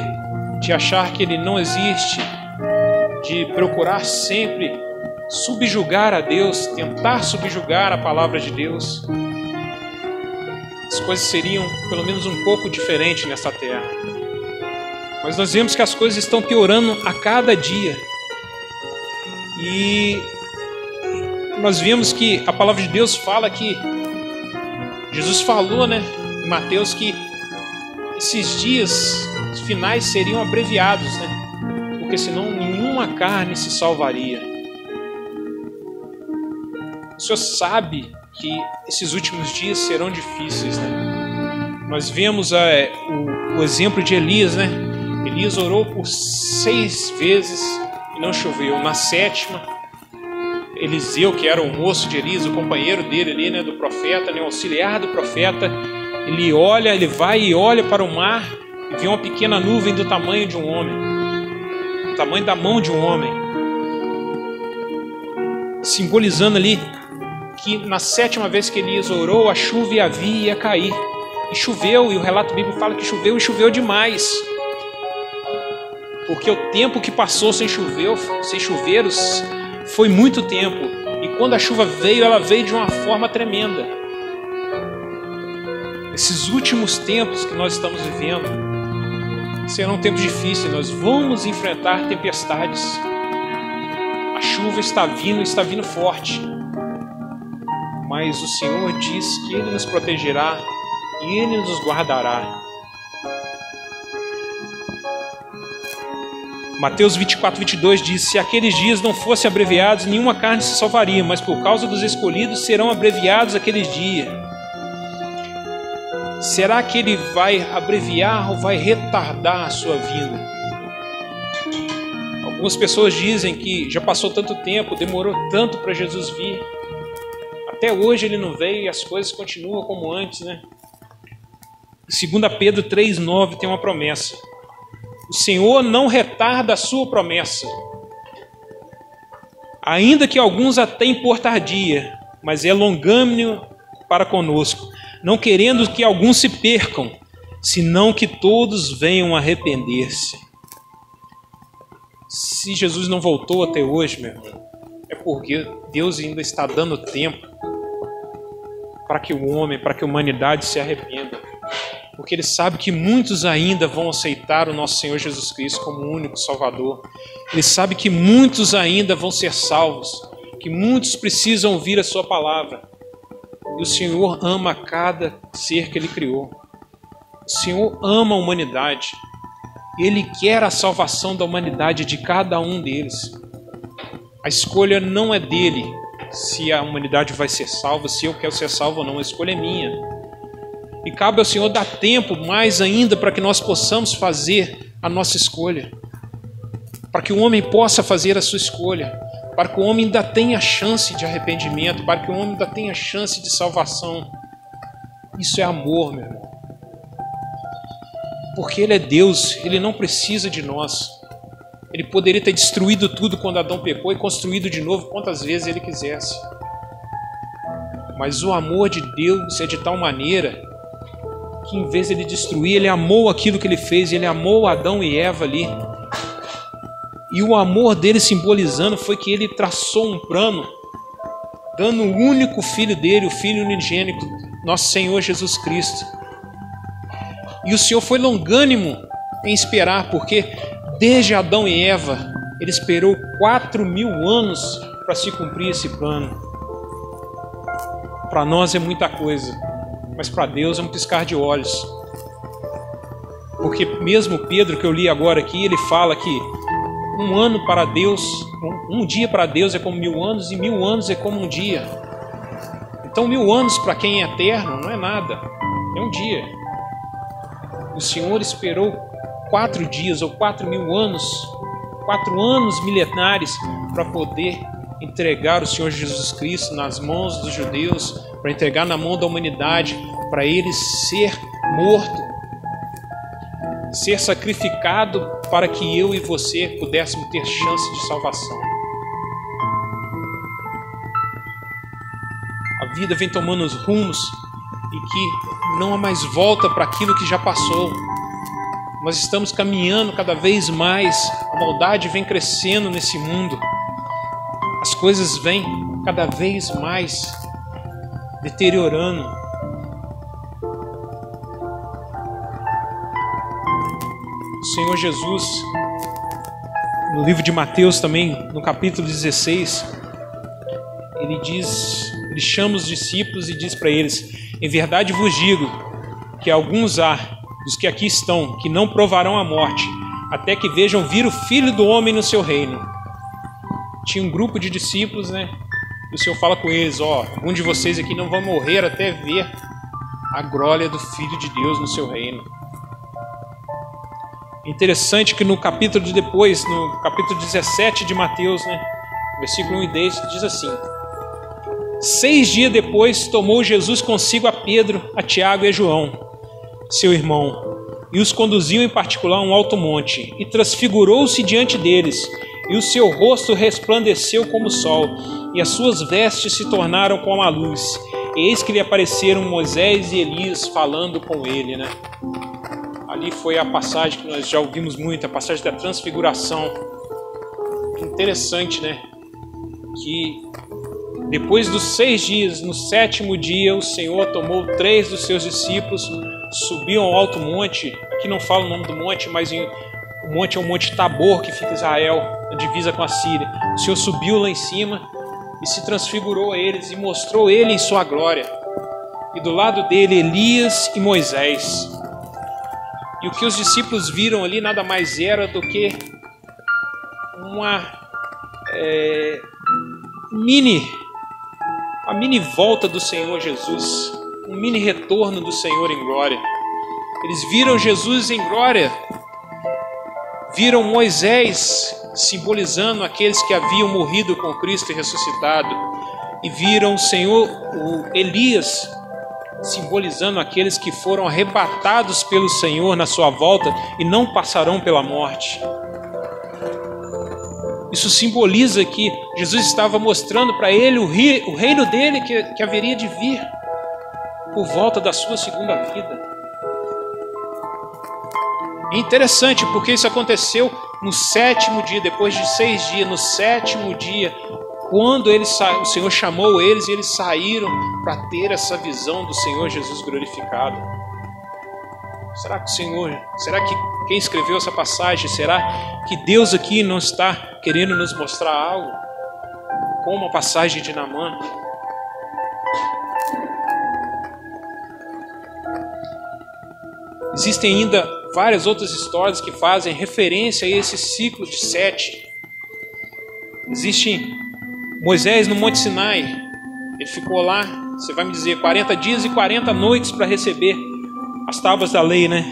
de achar que Ele não existe, de procurar sempre subjugar a Deus, tentar subjugar a palavra de Deus, as coisas seriam pelo menos um pouco diferentes nessa terra. Mas nós vemos que as coisas estão piorando a cada dia. E nós vemos que a palavra de Deus fala que Jesus falou, né, em Mateus, que esses dias finais seriam abreviados, né? Porque senão nenhuma carne se salvaria. O Senhor sabe que esses últimos dias serão difíceis, né? Nós vemos o exemplo de Elias, né? Elias orou por 6 vezes e não choveu. Na 7ª, Eliseu, que era o moço de Elias, o companheiro dele ali, né, do profeta, né, o auxiliar do profeta, ele vai e olha para o mar e vê uma pequena nuvem do tamanho de um homem, do tamanho da mão de um homem, simbolizando ali que na 7ª vez que Elias orou, a chuva ia cair. E choveu, e o relato bíblico fala que choveu, e choveu demais. Porque o tempo que passou sem chuveiros foi muito tempo. E quando a chuva veio, ela veio de uma forma tremenda. Esses últimos tempos que nós estamos vivendo, Serão tempos difíceis, nós vamos enfrentar tempestades. A chuva está vindo forte. Mas o Senhor diz que Ele nos protegerá e Ele nos guardará. Mateus 24, 22 diz: se aqueles dias não fossem abreviados, nenhuma carne se salvaria, mas por causa dos escolhidos serão abreviados aqueles dias. Será que Ele vai abreviar ou vai retardar a sua vinda? Algumas pessoas dizem que já passou tanto tempo, demorou tanto para Jesus vir. Até hoje Ele não veio e as coisas continuam como antes, né? 2 Pedro 3,9 tem uma promessa. O Senhor não retarda a sua promessa, ainda que alguns a tenham por tardia, mas é longânimo para conosco, não querendo que alguns se percam, senão que todos venham a arrepender-se. Se Jesus não voltou até hoje, meu irmão, é porque Deus ainda está dando tempo para que o homem, para que a humanidade se arrependa. Porque Ele sabe que muitos ainda vão aceitar o nosso Senhor Jesus Cristo como o único Salvador. Ele sabe que muitos ainda vão ser salvos, que muitos precisam ouvir a sua palavra. E o Senhor ama cada ser que Ele criou. O Senhor ama a humanidade. Ele quer a salvação da humanidade, de cada um deles. A escolha não é dele, se a humanidade vai ser salva, se eu quero ser salvo ou não. A escolha é minha. E cabe ao Senhor dar tempo mais ainda para que nós possamos fazer a nossa escolha. Para que o homem possa fazer a sua escolha. Para que o homem ainda tenha chance de arrependimento. Para que o homem ainda tenha chance de salvação. Isso é amor, meu irmão. Porque Ele é Deus, Ele não precisa de nós. Ele poderia ter destruído tudo quando Adão pecou e construído de novo quantas vezes Ele quisesse. Mas o amor de Deus é de tal maneira que em vez de Ele destruir, Ele amou aquilo que Ele fez, Ele amou Adão e Eva ali. E o amor dele simbolizando foi que Ele traçou um plano, dando o único filho dele, o Filho unigênito, nosso Senhor Jesus Cristo. E o Senhor foi longânimo em esperar, porque desde Adão e Eva, Ele esperou 4.000 anos para se cumprir esse plano. Para nós é muita coisa, mas para Deus é um piscar de olhos. Porque mesmo Pedro, que eu li agora aqui, ele fala que um ano para Deus, um dia para Deus é como 1.000 anos, e 1.000 anos é como um dia. Então 1.000 anos para quem é eterno não é nada, é um dia. O Senhor esperou 4 dias ou 4.000 anos, 4 anos milenares, para poder entregar o Senhor Jesus Cristo nas mãos dos judeus, para entregar na mão da humanidade, para Ele ser morto, ser sacrificado, para que eu e você pudéssemos ter chance de salvação. A vida vem tomando os rumos e que não há mais volta para aquilo que já passou. Nós estamos caminhando cada vez mais, a maldade vem crescendo nesse mundo. As coisas vêm cada vez mais deteriorando. O Senhor Jesus, no livro de Mateus também, no capítulo 16, ele chama os discípulos e diz para eles: em verdade vos digo que alguns há dos que aqui estão que não provarão a morte, até que vejam vir o Filho do Homem no seu reino. Tinha um grupo de discípulos, né? E o Senhor fala com eles: algum de vocês aqui não vão morrer até ver a glória do Filho de Deus no seu reino. Interessante que no capítulo de depois, no capítulo 17 de Mateus, né? Versículo 1 e 10, diz assim: 6 dias depois tomou Jesus consigo a Pedro, a Tiago e a João, seu irmão, e os conduziu em particular a um alto monte, e transfigurou-se diante deles, e o seu rosto resplandeceu como o sol, e as suas vestes se tornaram como a luz. E eis que lhe apareceram Moisés e Elias falando com ele, né? Ali foi a passagem que nós já ouvimos muito, a passagem da transfiguração. Interessante, né? Que depois dos 6 dias, no 7º dia, o Senhor tomou 3 dos seus discípulos subiam ao alto monte. Aqui não fala o nome do monte, mas o monte é o Monte Tabor, que fica em Israel, na divisa com a Síria. O Senhor subiu lá em cima e se transfigurou a eles e mostrou ele em sua glória. E do lado dele Elias e Moisés. E o que os discípulos viram ali nada mais era do que uma mini volta do Senhor Jesus, um mini retorno do Senhor em glória. Eles viram Jesus em glória, viram Moisés simbolizando aqueles que haviam morrido com Cristo e ressuscitado, e viram o Senhor, o Elias, simbolizando aqueles que foram arrebatados pelo Senhor na sua volta e não passarão pela morte. Isso simboliza que Jesus estava mostrando para ele o reino dele que haveria de vir por volta da sua segunda vida. É interessante porque isso aconteceu no 7º dia, depois de 6 dias, no 7º dia, quando o Senhor chamou eles e eles saíram para ter essa visão do Senhor Jesus glorificado. Será que quem escreveu essa passagem, será que Deus aqui não está querendo nos mostrar algo? Como a passagem de Naamã. Existem ainda várias outras histórias que fazem referência a esse ciclo de 7. Existe Moisés no Monte Sinai. Ele ficou lá, você vai me dizer, 40 dias e 40 noites para receber as tábuas da lei, né?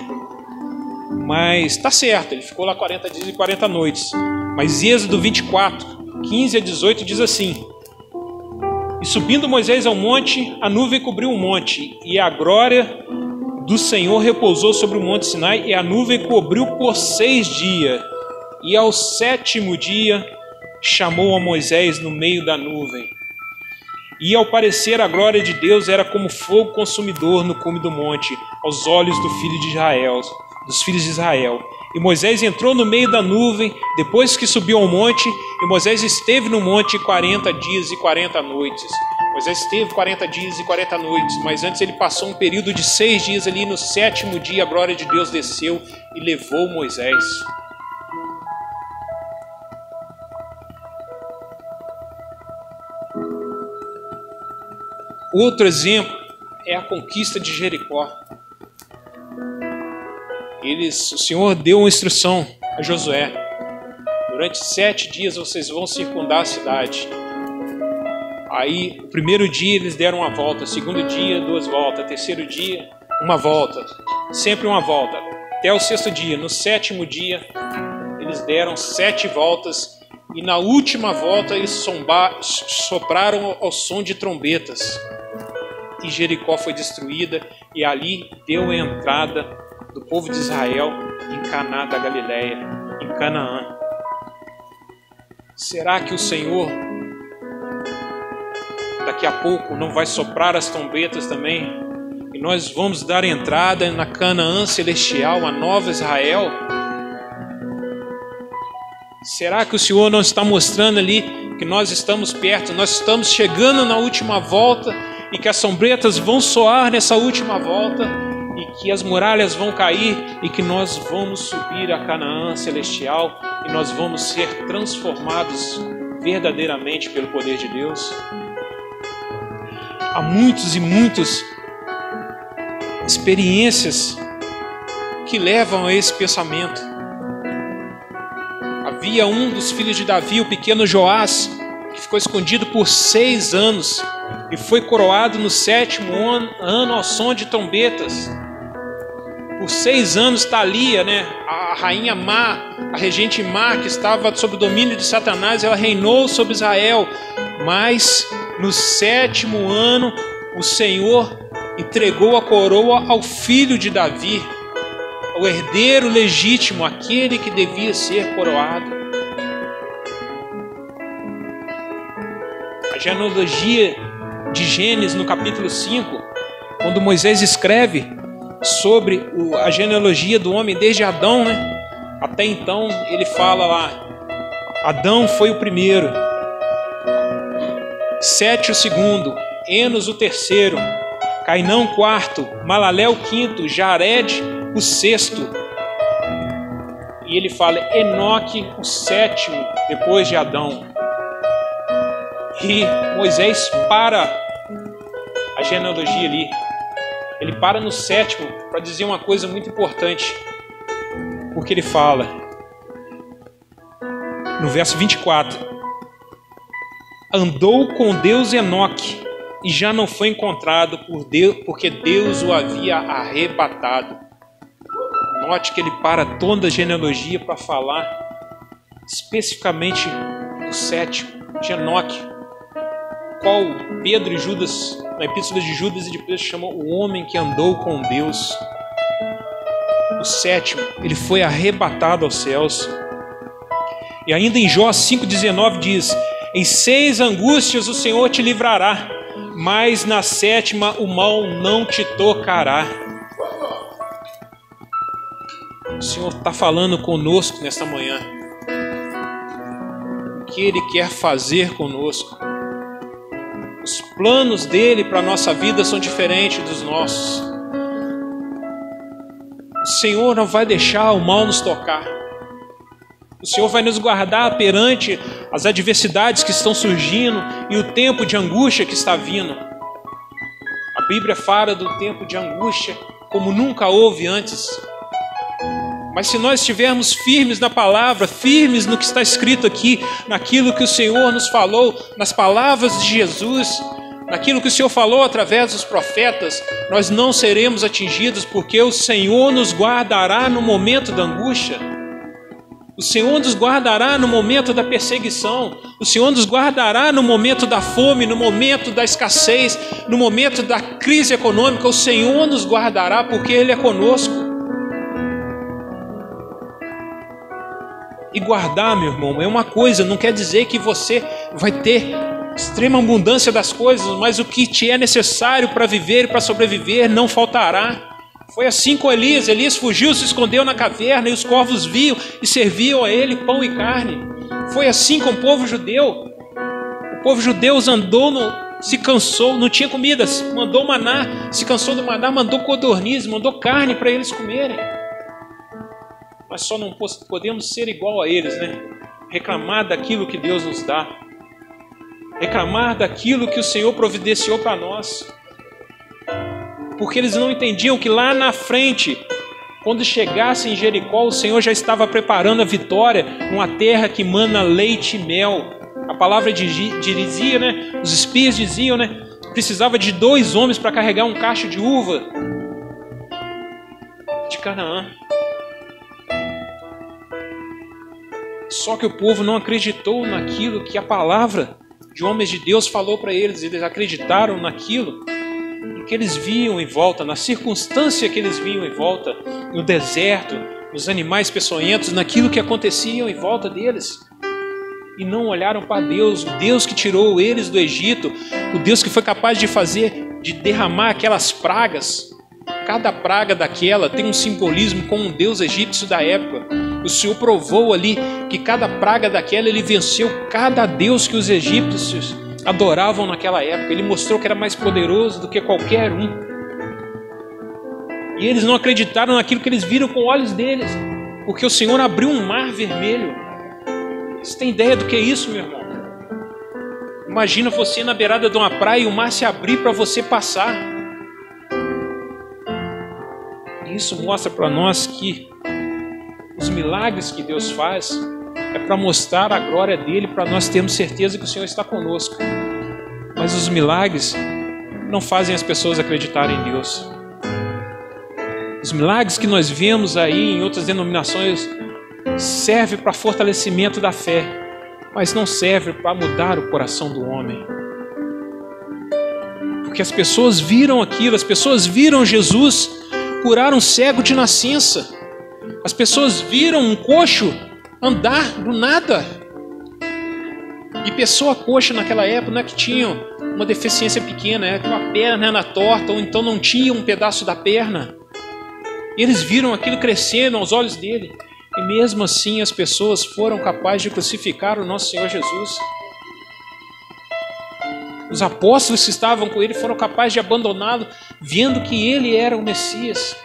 Mas tá certo, ele ficou lá 40 dias e 40 noites. Mas Êxodo 24, 15 a 18 diz assim: E subindo Moisés ao monte, a nuvem cobriu o monte, e a glória do Senhor repousou sobre o monte Sinai, e a nuvem cobriu por 6 dias. E ao 7º dia chamou a Moisés no meio da nuvem. E ao parecer a glória de Deus era como fogo consumidor no cume do monte, aos olhos dos filhos de Israel. E Moisés entrou no meio da nuvem, depois que subiu ao monte, e Moisés esteve no monte 40 dias e 40 noites. Moisés esteve 40 dias e 40 noites, mas antes ele passou um período de 6 dias ali. No 7º dia a glória de Deus desceu e levou Moisés. Outro exemplo é a conquista de Jericó. O Senhor deu uma instrução a Josué: durante 7 dias vocês vão circundar a cidade. Aí, o primeiro dia eles deram uma volta, o segundo dia 2 voltas, terceiro dia uma volta, sempre uma volta, até o 6º dia. No 7º dia eles deram 7 voltas, e na última volta eles sopraram ao som de trombetas, e Jericó foi destruída, e ali deu a entrada do povo de Israel em Caná da Galileia, em Canaã. Será que o Senhor daqui a pouco não vai soprar as trombetas também, e nós vamos dar entrada na Canaã celestial, a nova Israel? Será que o Senhor não está mostrando ali que nós estamos perto, nós estamos chegando na última volta, e que as trombetas vão soar nessa última volta, e que as muralhas vão cair, e que nós vamos subir a Canaã celestial, e nós vamos ser transformados verdadeiramente pelo poder de Deus? Há muitos e muitas experiências que levam a esse pensamento. Havia um dos filhos de Davi, o pequeno Joás, que ficou escondido por 6 anos e foi coroado no 7º ano ao som de trombetas. Por 6 anos Thalia, a rainha má, a regente má, que estava sob o domínio de Satanás, ela reinou sobre Israel. Mas no 7º ano o Senhor entregou a coroa ao filho de Davi, ao herdeiro legítimo, aquele que devia ser coroado. A genealogia de Gênesis, no capítulo 5, quando Moisés escreve sobre a genealogia do homem desde Adão, até então ele fala lá: Adão foi o primeiro, Sete o segundo, Enos o terceiro, Cainão, quarto, Malalel, quinto, Jared, o sexto. E ele fala Enoque, o sétimo, depois de Adão. E Moisés para a genealogia ali. Ele para no sétimo para dizer uma coisa muito importante. Porque ele fala, no verso 24: andou com Deus Enoque, e já não foi encontrado por Deus, porque Deus o havia arrebatado. Note que ele para toda a genealogia para falar especificamente do sétimo, de Enoque, qual Pedro e Judas, na epístola de Judas e de Pedro, chamam o homem que andou com Deus. O sétimo, ele foi arrebatado aos céus. E ainda em Jó 5,19 diz: em 6 angústias o Senhor te livrará, mas na 7ª o mal não te tocará. O Senhor está falando conosco nesta manhã. O que Ele quer fazer conosco. Os planos dele para a nossa vida são diferentes dos nossos. O Senhor não vai deixar o mal nos tocar. O Senhor vai nos guardar perante as adversidades que estão surgindo e o tempo de angústia que está vindo. A Bíblia fala do tempo de angústia como nunca houve antes. Mas se nós estivermos firmes na palavra, firmes no que está escrito aqui, naquilo que o Senhor nos falou, nas palavras de Jesus, naquilo que o Senhor falou através dos profetas, nós não seremos atingidos, porque o Senhor nos guardará no momento da angústia. O Senhor nos guardará no momento da perseguição. O Senhor nos guardará no momento da fome, no momento da escassez, no momento da crise econômica. O Senhor nos guardará porque Ele é conosco. E guardar, meu irmão, é uma coisa, não quer dizer que você vai ter extrema abundância das coisas, mas o que te é necessário para viver e para sobreviver não faltará. Foi assim com Elias. Elias fugiu, se escondeu na caverna, e os corvos viam e serviam a ele pão e carne. Foi assim com o povo judeu. O povo judeu andou, se cansou, não tinha comidas, mandou maná, se cansou do maná, mandou codorniz, mandou carne para eles comerem. Mas só não podemos ser igual a eles, né? Reclamar daquilo que Deus nos dá. Reclamar daquilo que o Senhor providenciou para nós. Porque eles não entendiam que lá na frente, quando chegasse em Jericó, o Senhor já estava preparando a vitória, uma terra que mana leite e mel. A palavra dizia, né? Os espias diziam, né? Precisava de 2 homens para carregar um cacho de uva de Canaã. Só que o povo não acreditou naquilo que a palavra de homens de Deus falou para eles. Eles acreditaram naquilo que eles viam em volta, na circunstância que eles viam em volta, no deserto, nos animais peçonhentos, naquilo que acontecia em volta deles. E não olharam para Deus, o Deus que tirou eles do Egito, o Deus que foi capaz de derramar aquelas pragas. Cada praga daquela tem um simbolismo com um deus egípcio da época. O Senhor provou ali que cada praga daquela ele venceu cada deus que os egípcios adoravam naquela época. Ele mostrou que era mais poderoso do que qualquer um. E eles não acreditaram naquilo que eles viram com olhos deles, porque o Senhor abriu um mar vermelho. Você tem ideia do que é isso, meu irmão? Imagina você na beirada de uma praia e o mar se abrir para você passar. Isso mostra para nós que os milagres que Deus faz é para mostrar a glória dele, para nós termos certeza que o Senhor está conosco. Mas os milagres não fazem as pessoas acreditarem em Deus. Os milagres que nós vemos aí em outras denominações servem para fortalecimento da fé, mas não servem para mudar o coração do homem. Porque as pessoas viram aquilo, as pessoas viram Jesus curar um cego de nascença. As pessoas viram um coxo andar do nada. E pessoa coxa naquela época não é que tinham uma deficiência pequena, é que uma perna era torta, ou então não tinha um pedaço da perna. E eles viram aquilo crescendo aos olhos dele. E mesmo assim as pessoas foram capazes de crucificar o nosso Senhor Jesus. Os apóstolos que estavam com ele foram capazes de abandoná-lo, vendo que ele era o Messias.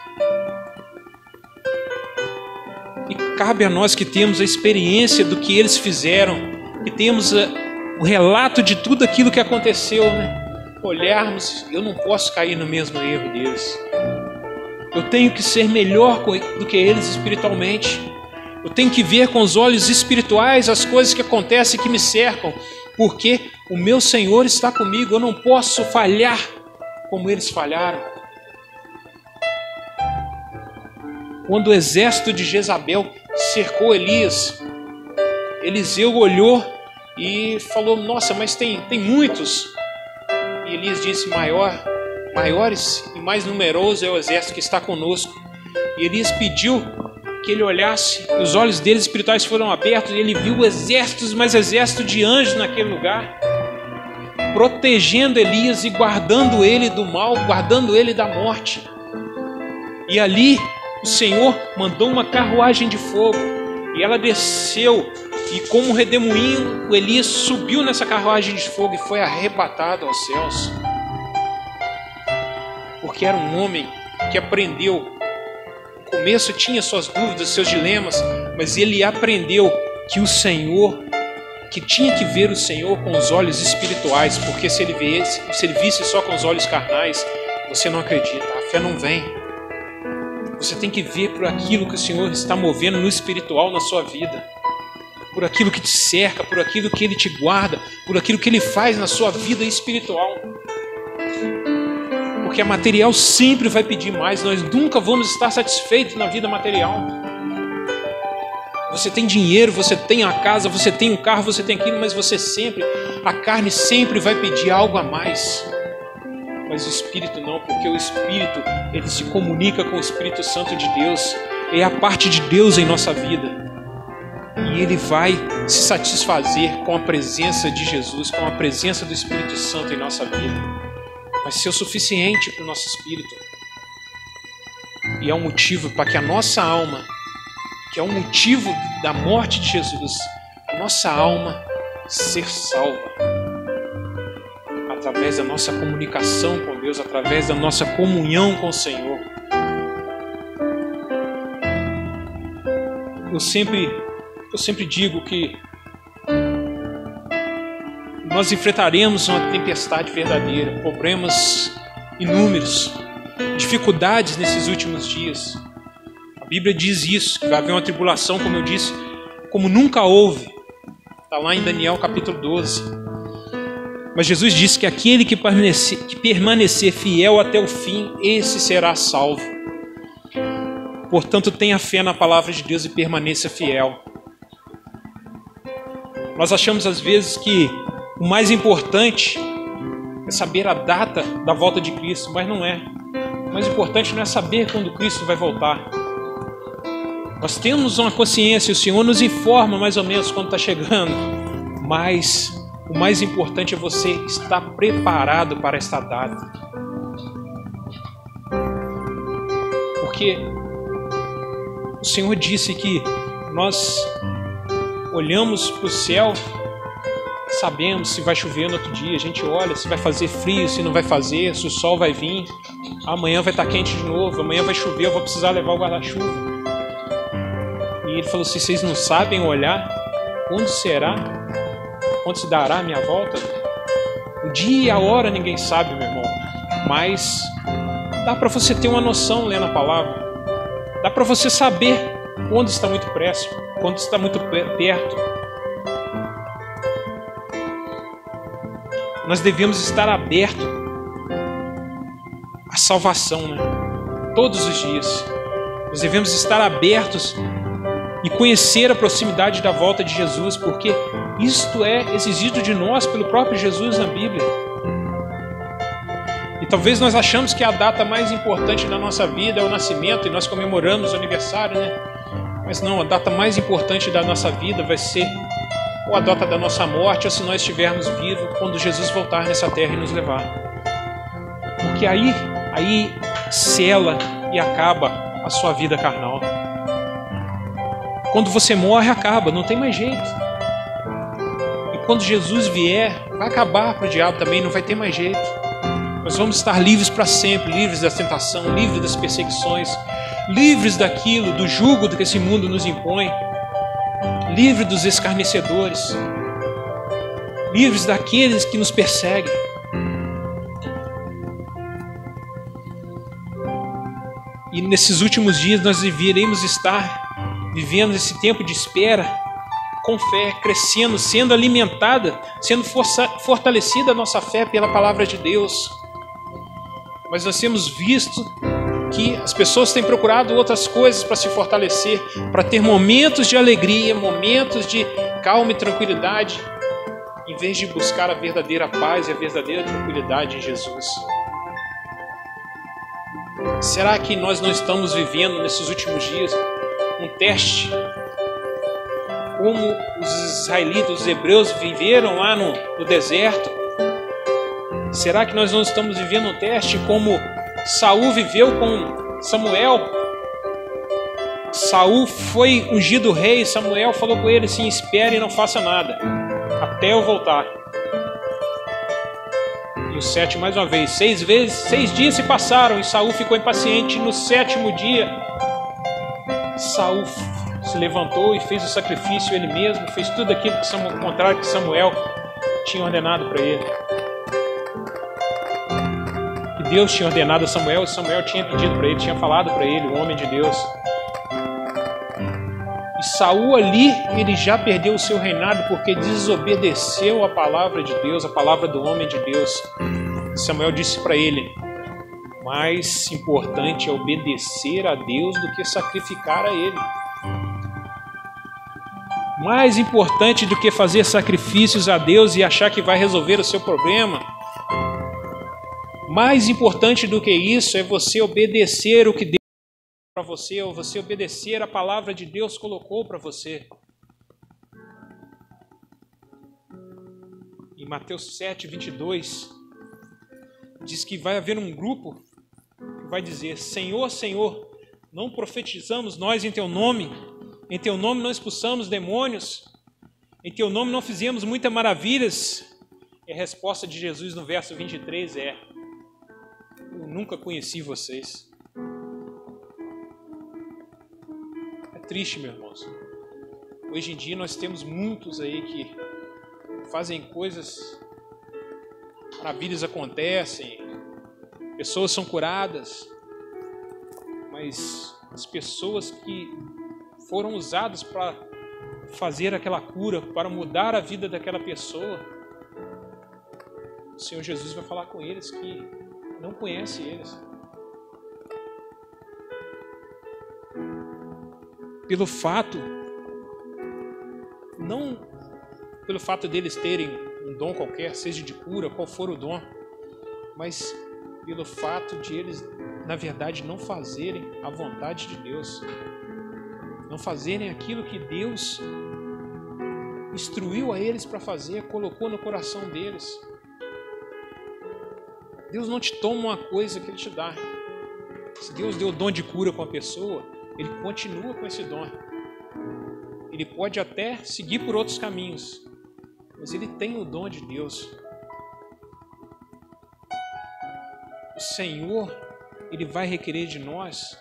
E cabe a nós que temos a experiência do que eles fizeram, que temos o relato de tudo aquilo que aconteceu, né? Olharmos, eu não posso cair no mesmo erro deles. Eu tenho que ser melhor do que eles espiritualmente. Eu tenho que ver com os olhos espirituais as coisas que acontecem e que me cercam, porque o meu Senhor está comigo. Eu não posso falhar como eles falharam. Quando o exército de Jezabel cercou Elias, Eliseu olhou e falou: nossa, mas tem muitos. E Elias disse: maiores e mais numeroso é o exército que está conosco. E Elias pediu que ele olhasse, e os olhos dele espirituais foram abertos, e ele viu exércitos, mais exército de anjos naquele lugar, protegendo Elias e guardando ele do mal, guardando ele da morte. E ali o Senhor mandou uma carruagem de fogo, e ela desceu, e como um redemoinho, o Elias subiu nessa carruagem de fogo e foi arrebatado aos céus. Porque era um homem que aprendeu. No começo tinha suas dúvidas, seus dilemas, mas ele aprendeu que o Senhor, que tinha que ver o Senhor com os olhos espirituais, porque se ele visse só com os olhos carnais, você não acredita, a fé não vem. Você tem que ver por aquilo que o Senhor está movendo no espiritual na sua vida, por aquilo que te cerca, por aquilo que Ele te guarda, por aquilo que Ele faz na sua vida espiritual. Porque a material sempre vai pedir mais, nós nunca vamos estar satisfeitos na vida material. Você tem dinheiro, você tem a casa, você tem um carro, você tem aquilo, mas a carne sempre vai pedir algo a mais. Mas o Espírito não, porque o Espírito, ele se comunica com o Espírito Santo de Deus, é a parte de Deus em nossa vida. E ele vai se satisfazer com a presença de Jesus, com a presença do Espírito Santo em nossa vida. Vai ser o suficiente para o nosso espírito. E é um motivo para que a nossa alma, que é um motivo da morte de Jesus, a nossa alma ser salva. Através da nossa comunicação com Deus, através da nossa comunhão com o Senhor. Eu sempre digo que nós enfrentaremos uma tempestade verdadeira, problemas inúmeros, dificuldades nesses últimos dias. A Bíblia diz isso, que vai haver uma tribulação, como eu disse, como nunca houve. Está lá em Daniel capítulo 12. Mas Jesus disse que aquele que permanecer fiel até o fim, esse será salvo. Portanto, tenha fé na palavra de Deus e permaneça fiel. Nós achamos às vezes que o mais importante é saber a data da volta de Cristo, mas não é. O mais importante não é saber quando Cristo vai voltar. Nós temos uma consciência, o Senhor nos informa mais ou menos quando está chegando, mas o mais importante é você estar preparado para esta data. Porque o Senhor disse que nós olhamos para o céu, sabemos se vai chover no outro dia, a gente olha se vai fazer frio, se não vai fazer, se o sol vai vir, amanhã vai estar quente de novo, amanhã vai chover, eu vou precisar levar o guarda-chuva. E ele falou assim: vocês não sabem olhar quando será, quando se dará a minha volta? O dia e a hora ninguém sabe, meu irmão, mas dá para você ter uma noção lendo a palavra, dá para você saber quando está muito próximo, quando está muito perto. Nós devemos estar abertos à salvação, né? Todos os dias. Nós devemos estar abertos e conhecer a proximidade da volta de Jesus, porque isto é exigido de nós pelo próprio Jesus na Bíblia. E talvez nós achamos que a data mais importante da nossa vida é o nascimento, e nós comemoramos o aniversário, né? Mas não, a data mais importante da nossa vida vai ser ou a data da nossa morte, ou se nós estivermos vivos, quando Jesus voltar nessa terra e nos levar. Porque aí sela e acaba a sua vida carnal. Quando você morre, acaba, não tem mais jeito. E quando Jesus vier, vai acabar para o diabo também, não vai ter mais jeito. Nós vamos estar livres para sempre, livres da tentação, livres das perseguições, livres daquilo, do jugo que esse mundo nos impõe, livres dos escarnecedores, livres daqueles que nos perseguem. E nesses últimos dias nós iremos estar vivendo esse tempo de espera, com fé, crescendo, sendo alimentada, sendo fortalecida a nossa fé pela palavra de Deus. Mas nós temos visto que as pessoas têm procurado outras coisas para se fortalecer, para ter momentos de alegria, momentos de calma e tranquilidade, em vez de buscar a verdadeira paz e a verdadeira tranquilidade em Jesus. Será que nós não estamos vivendo nesses últimos dias um teste, como os israelitas, os hebreus viveram lá no deserto? Será que nós não estamos vivendo um teste como Saul viveu com Samuel? Saul foi ungido rei, Samuel falou com ele assim: espere e não faça nada, até eu voltar. E o 7, mais uma vez, 6 dias se passaram e Saul ficou impaciente. No 7º dia, Saul se levantou e fez o sacrifício ele mesmo, fez tudo aquilo que contrário que Samuel tinha ordenado para ele. Que Deus tinha ordenado a Samuel, e Samuel tinha pedido para ele, tinha falado para ele, o homem de Deus. E Saul ali, ele já perdeu o seu reinado porque desobedeceu a palavra de Deus, a palavra do homem de Deus. Samuel disse para ele: mais importante é obedecer a Deus do que sacrificar a Ele. Mais importante do que fazer sacrifícios a Deus e achar que vai resolver o seu problema. Mais importante do que isso é você obedecer o que Deus para você, ou você obedecer a palavra de Deus colocou para você. Em Mateus 7:22 diz que vai haver um grupo que vai dizer: Senhor, Senhor, não profetizamos nós em Teu nome? Em Teu nome não expulsamos demônios? Em Teu nome não fizemos muitas maravilhas? E a resposta de Jesus no verso 23 é: eu nunca conheci vocês. É triste, meus irmãos. Hoje em dia nós temos muitos aí que fazem coisas, maravilhas acontecem, pessoas são curadas, mas as pessoas que foram usadas para fazer aquela cura, para mudar a vida daquela pessoa, o Senhor Jesus vai falar com eles que não conhece eles. Pelo fato, não pelo fato deles terem um dom qualquer, seja de cura, qual for o dom, mas pelo fato de eles, na verdade, não fazerem a vontade de Deus, não fazerem aquilo que Deus instruiu a eles para fazer, colocou no coração deles. Deus não te toma uma coisa que Ele te dá. Se Deus deu o dom de cura com a pessoa, Ele continua com esse dom. Ele pode até seguir por outros caminhos, mas Ele tem o dom de Deus. O Senhor, Ele vai requerer de nós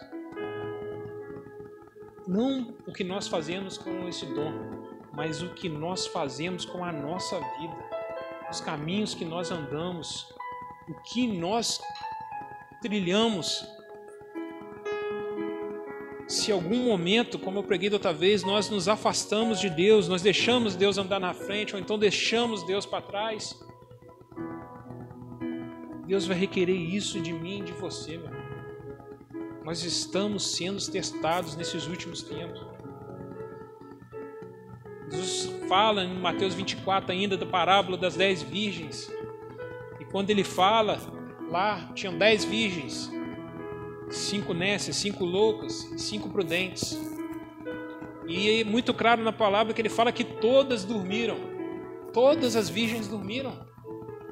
não o que nós fazemos com esse dom, mas o que nós fazemos com a nossa vida, os caminhos que nós andamos, o que nós trilhamos. Se em algum momento, como eu preguei da outra vez, nós nos afastamos de Deus, nós deixamos Deus andar na frente, ou então deixamos Deus para trás, Deus vai requerer isso de mim e de você, meu irmão. Nós estamos sendo testados nesses últimos tempos. Jesus fala em Mateus 24 ainda da parábola das 10 virgens. E quando ele fala, lá tinham 10 virgens, 5 nécias, 5 loucas e 5 prudentes. E é muito claro na palavra que ele fala que todas dormiram. Todas as virgens dormiram.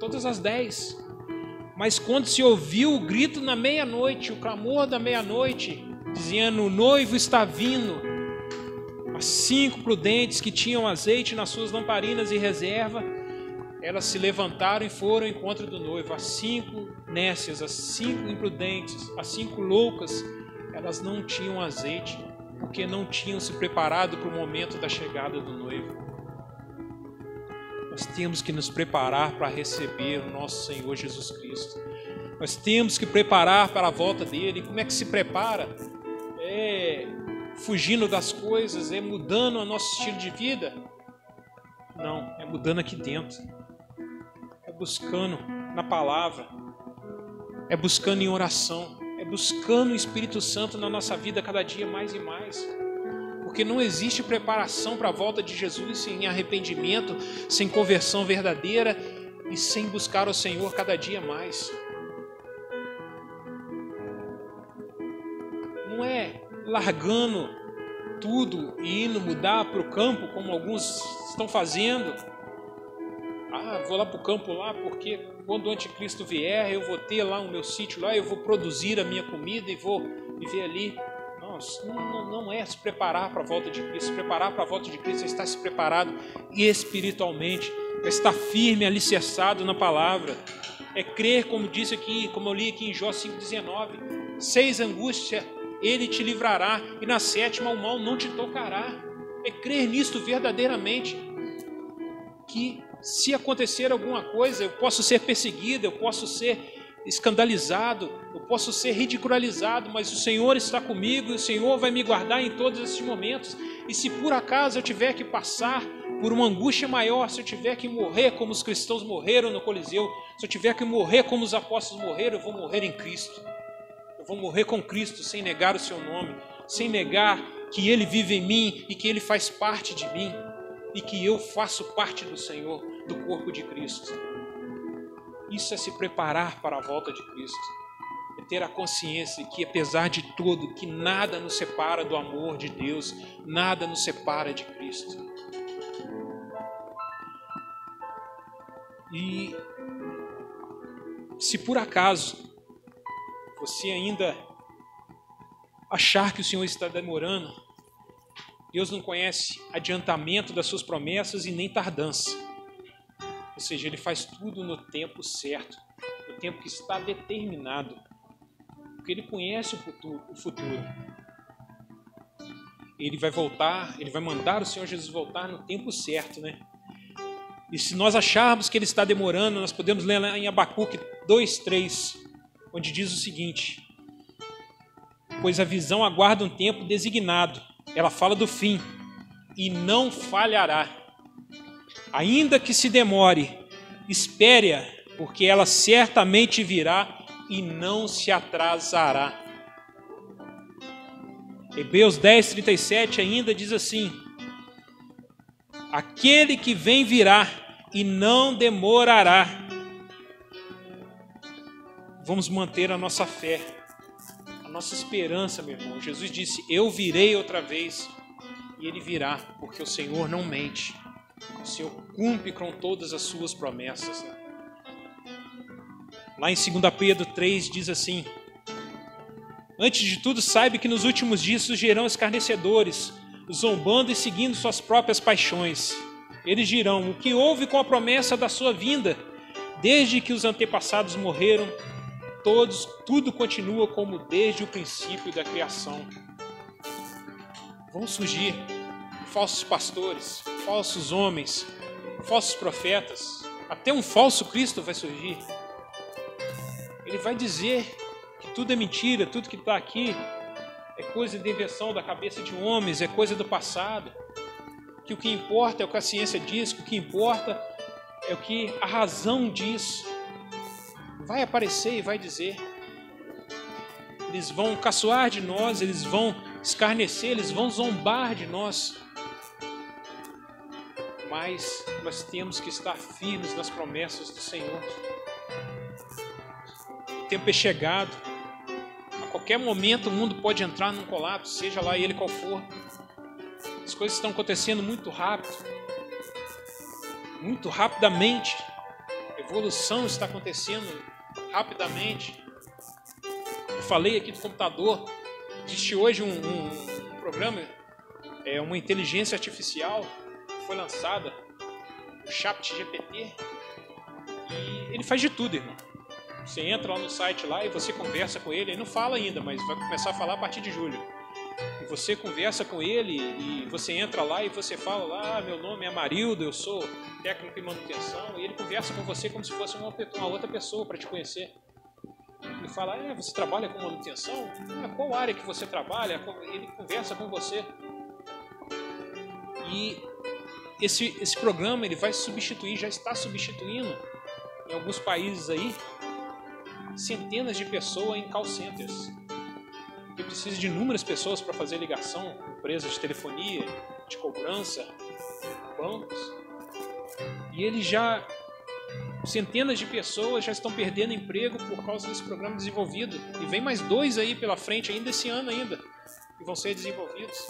Todas as 10. Mas quando se ouviu o grito na meia-noite, o clamor da meia-noite, dizendo: o noivo está vindo, As 5 prudentes que tinham azeite nas suas lamparinas em reserva, elas se levantaram e foram ao encontro do noivo. As 5 nécias, as 5 imprudentes, as 5 loucas, elas não tinham azeite, porque não tinham se preparado para o momento da chegada do noivo. Nós temos que nos preparar para receber o nosso Senhor Jesus Cristo. Nós temos que preparar para a volta dele. Como é que se prepara? Fugindo das coisas, mudando o nosso estilo de vida? Não, é mudando aqui dentro. É buscando na palavra. É buscando em oração. É buscando o Espírito Santo na nossa vida cada dia mais e mais. Porque não existe preparação para a volta de Jesus sem arrependimento, sem conversão verdadeira e sem buscar o Senhor cada dia mais. Não é largando tudo e indo mudar para o campo, como alguns estão fazendo. Vou lá para o campo lá, porque quando o anticristo vier, eu vou ter lá o meu sítio lá, eu vou produzir a minha comida e vou viver ali. Não é se preparar para a volta de Cristo. Se preparar para a volta de Cristo é estar se preparado espiritualmente, é estar firme, alicerçado na palavra, é crer, como disse aqui, como eu li aqui em Jó 5,19, 6 angústias ele te livrará, e na 7ª o mal não te tocará. É crer nisto verdadeiramente, que se acontecer alguma coisa, eu posso ser perseguido, eu posso ser escandalizado, eu posso ser ridicularizado, mas o Senhor está comigo e o Senhor vai me guardar em todos esses momentos. E se por acaso eu tiver que passar por uma angústia maior, se eu tiver que morrer como os cristãos morreram no Coliseu, se eu tiver que morrer como os apóstolos morreram, eu vou morrer em Cristo. Eu vou morrer com Cristo sem negar o seu nome, sem negar que Ele vive em mim e que Ele faz parte de mim e que eu faço parte do Senhor, do corpo de Cristo. Isso é se preparar para a volta de Cristo. É ter a consciência que, apesar de tudo, que nada nos separa do amor de Deus, nada nos separa de Cristo. E se por acaso você ainda achar que o Senhor está demorando, Deus não conhece adiantamento das suas promessas e nem tardança. Ou seja, Ele faz tudo no tempo certo, no tempo que está determinado, porque Ele conhece o futuro. Ele vai voltar, Ele vai mandar o Senhor Jesus voltar no tempo certo, né? E se nós acharmos que Ele está demorando, nós podemos ler lá em Abacuque 2:3, onde diz o seguinte: pois a visão aguarda um tempo designado, ela fala do fim, e não falhará. Ainda que se demore, espere-a, porque ela certamente virá e não se atrasará. Hebreus 10:37 ainda diz assim: aquele que vem virá e não demorará. Vamos manter a nossa fé, a nossa esperança, meu irmão. Jesus disse: eu virei outra vez, e Ele virá, porque o Senhor não mente. O Senhor cumpre com todas as suas promessas. Lá em 2 Pedro 3 diz assim: antes de tudo, saiba que nos últimos dias surgirão escarnecedores, zombando e seguindo suas próprias paixões. Eles dirão: o que houve com a promessa da sua vinda? Desde que os antepassados morreram, tudo continua como desde o princípio da criação. Vão surgir falsos pastores, falsos homens, falsos profetas, até um falso Cristo vai surgir. Ele vai dizer que tudo é mentira, tudo que está aqui é coisa de invenção da cabeça de homens, é coisa do passado, que o que importa é o que a ciência diz, que o que importa é o que a razão diz. Vai aparecer e vai dizer. Eles vão caçoar de nós, eles vão escarnecer, eles vão zombar de nós. Mas nós temos que estar firmes nas promessas do Senhor. O tempo é chegado. A qualquer momento o mundo pode entrar num colapso, seja lá ele qual for. As coisas estão acontecendo muito rápido, muito rapidamente. A evolução está acontecendo rapidamente. Eu falei aqui do computador. Existe hoje um programa é uma inteligência artificial que foi lançada, o ChatGPT, e ele faz de tudo, irmão. Você entra lá no site lá e você conversa com ele, ele não fala ainda, mas vai começar a falar a partir de julho. E você conversa com ele e você entra lá e você fala lá, meu nome é Amarildo, eu sou técnico em manutenção, e ele conversa com você como se fosse uma outra pessoa para te conhecer. Ele fala, você trabalha com manutenção? Qual área que você trabalha? Ele conversa com você. E esse programa ele vai substituir, já está substituindo em alguns países aí, centenas de pessoas em call centers. Que precisa de inúmeras pessoas para fazer ligação, empresas de telefonia, de cobrança, bancos. E ele centenas de pessoas já estão perdendo emprego por causa desse programa desenvolvido. E vem mais 2 aí pela frente ainda esse ano ainda, que vão ser desenvolvidos.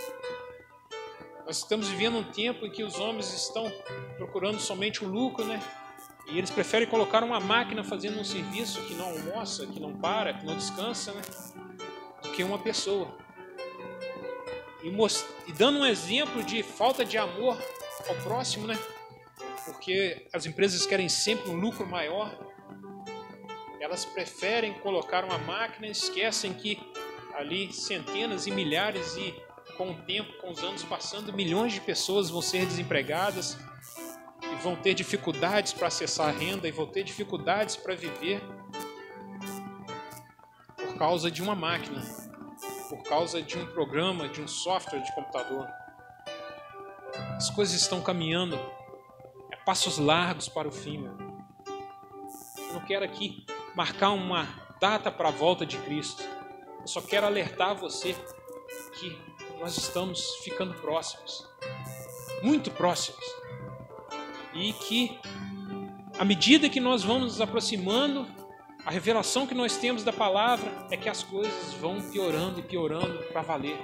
Nós estamos vivendo um tempo em que os homens estão procurando somente o lucro, né? E eles preferem colocar uma máquina fazendo um serviço que não almoça, que não para, que não descansa, né? Do que uma pessoa. E dando um exemplo de falta de amor ao próximo, né? Porque as empresas querem sempre um lucro maior. Elas preferem colocar uma máquina e esquecem que ali centenas e milhares e com o tempo, com os anos passando, milhões de pessoas vão ser desempregadas e vão ter dificuldades para acessar a renda e vão ter dificuldades para viver por causa de uma máquina, por causa de um programa, de um software de computador. As coisas estão caminhando a passos largos para o fim, meu. Eu não quero aqui marcar uma data para a volta de Cristo. Eu só quero alertar você que nós estamos ficando próximos, muito próximos, e que à medida que nós vamos nos aproximando, a revelação que nós temos da palavra é que as coisas vão piorando e piorando para valer.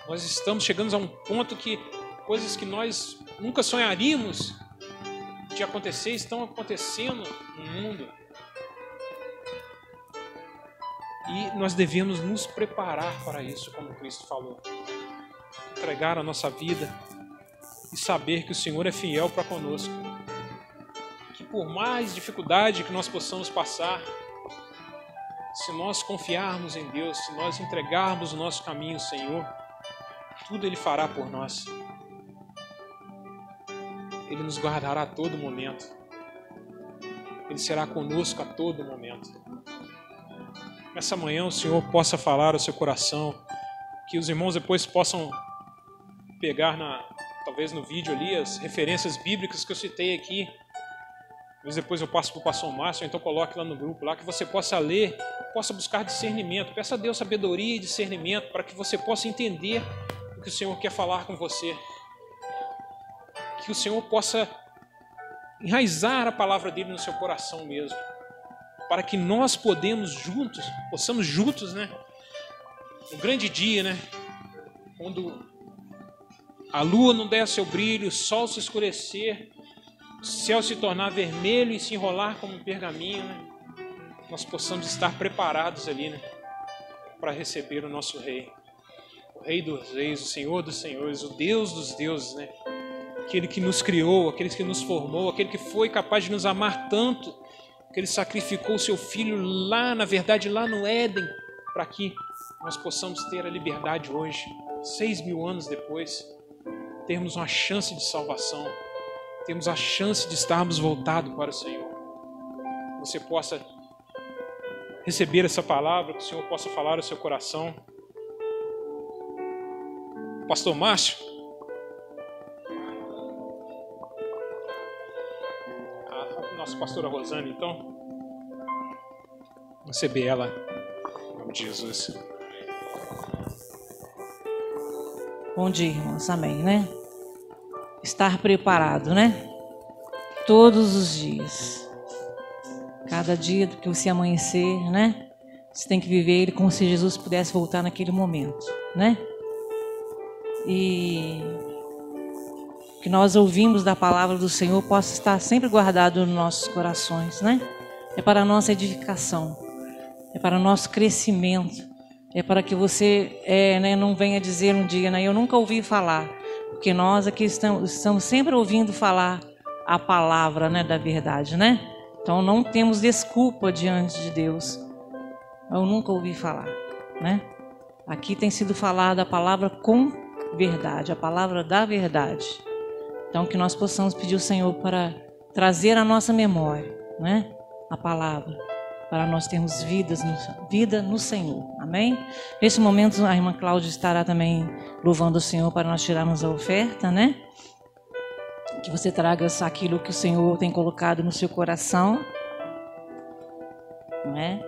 Nós estamos chegando a um ponto que coisas que nós nunca sonharíamos de acontecer estão acontecendo no mundo. E nós devemos nos preparar para isso, como Cristo falou. Entregar a nossa vida e saber que o Senhor é fiel para conosco. Que por mais dificuldade que nós possamos passar, se nós confiarmos em Deus, se nós entregarmos o nosso caminho ao Senhor, tudo Ele fará por nós. Ele nos guardará a todo momento. Ele será conosco a todo momento. Nessa manhã o Senhor possa falar ao seu coração, que os irmãos depois possam pegar talvez no vídeo ali as referências bíblicas que eu citei aqui. Mas depois eu passo para o pastor Márcio, então coloque lá no grupo, lá que você possa ler, possa buscar discernimento. Peça a Deus sabedoria e discernimento para que você possa entender o que o Senhor quer falar com você. Que o Senhor possa enraizar a palavra dele no seu coração mesmo. Para que nós possamos juntos, né? Um grande dia, né? Quando a lua não der seu brilho, o sol se escurecer, o céu se tornar vermelho e se enrolar como um pergaminho, né? Nós possamos estar preparados ali, né? Para receber o nosso Rei. O Rei dos Reis, o Senhor dos Senhores, o Deus dos deuses, né? Aquele que nos criou, aquele que nos formou, aquele que foi capaz de nos amar tanto, que Ele sacrificou o seu Filho lá, na verdade, lá no Éden, para que nós possamos ter a liberdade hoje, 6.000 anos depois, termos uma chance de salvação, termos a chance de estarmos voltados para o Senhor. Você possa receber essa palavra, que o Senhor possa falar ao seu coração. Pastor Márcio, nossa pastora Rosane, então, receber ela em nome de Jesus. Bom dia, irmãos, amém, né? Estar preparado, né? Todos os dias. Cada dia que você amanhecer, né? Você tem que viver ele como se Jesus pudesse voltar naquele momento, né? E que nós ouvimos da palavra do Senhor possa estar sempre guardado nos nossos corações, né? É para a nossa edificação, é para o nosso crescimento, é para que você não venha dizer um dia, né, eu nunca ouvi falar, porque nós aqui estamos sempre ouvindo falar a palavra, né, da verdade, né? Então não temos desculpa diante de Deus. Eu nunca ouvi falar, né? Aqui tem sido falada a palavra com verdade, a palavra da verdade. Então que nós possamos pedir ao Senhor para trazer à nossa memória, né, a palavra, para nós termos vida no Senhor. Amém? Nesse momento a irmã Cláudia estará também louvando o Senhor para nós tirarmos a oferta, né? Que você traga aquilo que o Senhor tem colocado no seu coração, né?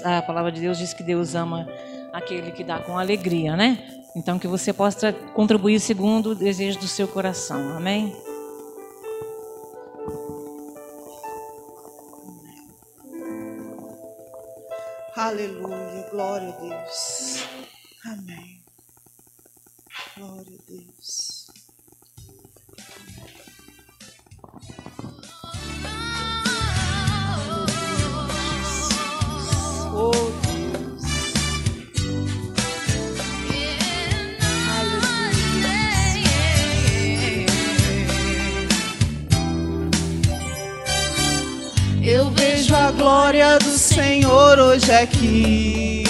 A palavra de Deus diz que Deus ama aquele que dá com alegria, né? Então que você possa contribuir segundo o desejo do seu coração. Amém? Aleluia, glória a Deus. Amém. Glória a Deus. Oh Deus. Eu vejo a glória do Senhor hoje aqui.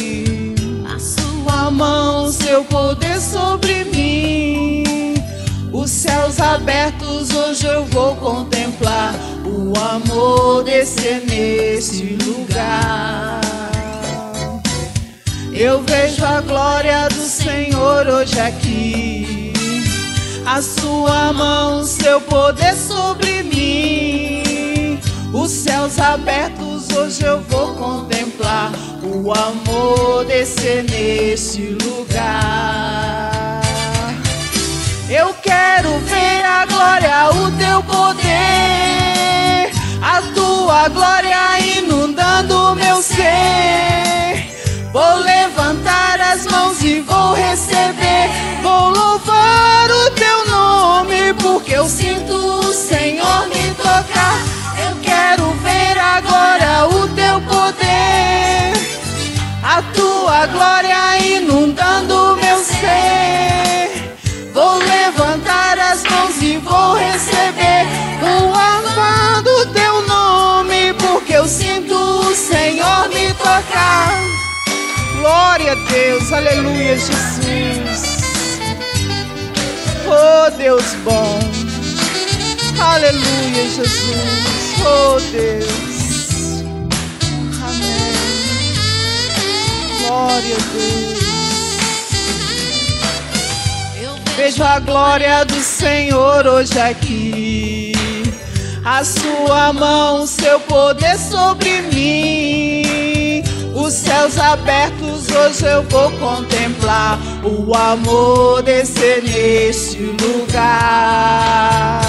A sua mão, seu poder sobre mim. Os céus abertos hoje eu vou contemplar. O amor descer neste lugar. Eu vejo a glória do Senhor hoje aqui. A sua mão, seu poder sobre mim. Os céus abertos hoje eu vou contemplar. O amor descer neste lugar. Eu quero ver a glória, o teu poder. A tua glória inundando o meu ser. Vou levantar as mãos e vou receber. Vou louvar o teu nome, porque eu sinto o Senhor me tocar. Eu quero ver agora o teu poder. A tua glória inundando o meu ser. Vou levantar as mãos e vou receber. Vou louvar o teu nome, porque eu sinto o Senhor me tocar. Glória a Deus, aleluia, Jesus. Oh Deus bom, aleluia, Jesus. Oh Deus, amém. Glória a Deus. Vejo a glória do Senhor hoje aqui. A sua mão, seu poder sobre mim. Os céus abertos hoje eu vou contemplar. O amor descer neste lugar.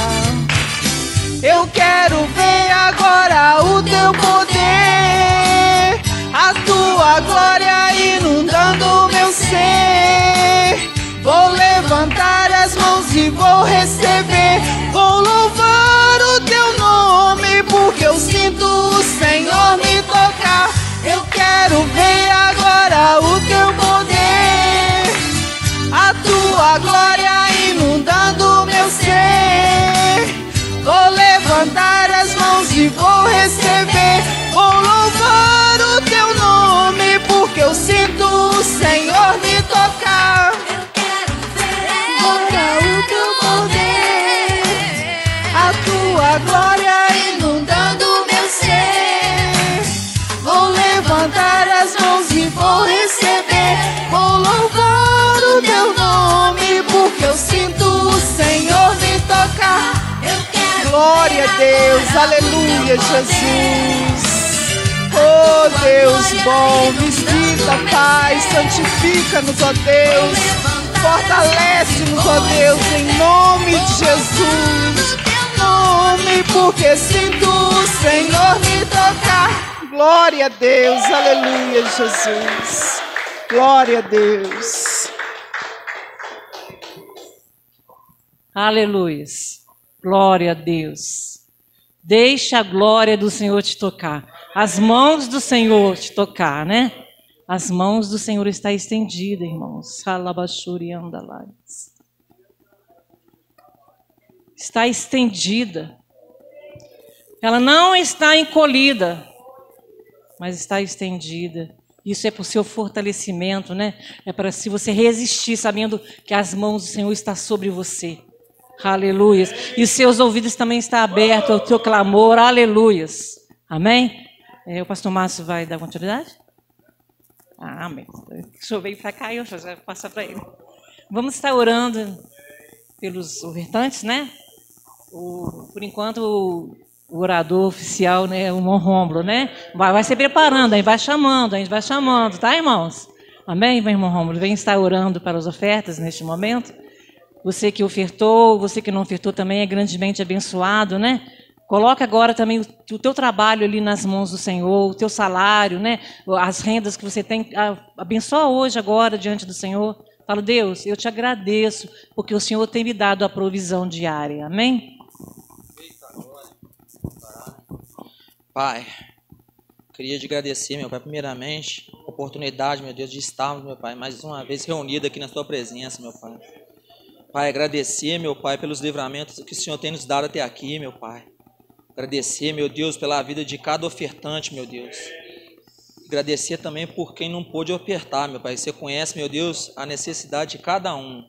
Eu quero ver agora o teu poder. A tua glória inundando o meu ser. Vou levantar as mãos e vou receber. Vou louvar o teu nome, porque eu sinto o Senhor me tocar. Eu quero ver agora o teu poder. A tua glória inundando o meu ser. Vou levantar as mãos e vou receber. Vou louvar o teu nome, porque eu sinto o Senhor me tocar. O teu poder, a tua glória inundando o meu ser. Vou levantar as mãos e vou receber. Vou louvar o teu nome, porque eu sinto o Senhor me tocar. Glória a Deus, aleluia, Jesus. Oh Deus bom, visita, Pai, santifica-nos, ó Deus. Fortalece-nos, ó Deus, em nome de Jesus. Nome, porque sinto o Senhor me tocar. Glória a Deus, aleluia, Jesus. Glória a Deus. Aleluia. Glória a Deus. Deixa a glória do Senhor te tocar. As mãos do Senhor te tocar, né? As mãos do Senhor estão estendidas, irmãos. Salabashuri andalais. Está estendida. Ela não está encolhida, mas está estendida. Isso é para o seu fortalecimento, né? É para se você resistir, sabendo que as mãos do Senhor estão sobre você. Aleluias. E os seus ouvidos também estão abertos ao teu clamor. Aleluias. Amém? O pastor Márcio vai dar continuidade? Amém. O senhor veio para cá e eu já passo para ele. Vamos estar orando pelos ofertantes, né? Por enquanto, o orador oficial, né, o irmão Rômulo, né? Vai se preparando, a gente vai chamando, tá, irmãos? Amém, irmão Rômulo? Vem estar orando para as ofertas neste momento. Você que ofertou, você que não ofertou também é grandemente abençoado, né? Coloca agora também o teu trabalho ali nas mãos do Senhor, o teu salário, né? As rendas que você tem. Abençoa hoje, agora, diante do Senhor. Fala, Deus, eu te agradeço, porque o Senhor tem me dado a provisão diária. Amém? Pai, queria te agradecer, meu Pai, primeiramente, a oportunidade, meu Deus, de estarmos, meu Pai, mais uma vez reunidos aqui na Tua presença, meu Pai. Pai, agradecer, meu Pai, pelos livramentos que o Senhor tem nos dado até aqui, meu Pai. Agradecer, meu Deus, pela vida de cada ofertante, meu Deus. Agradecer também por quem não pôde ofertar, meu Pai. Você conhece, meu Deus, a necessidade de cada um.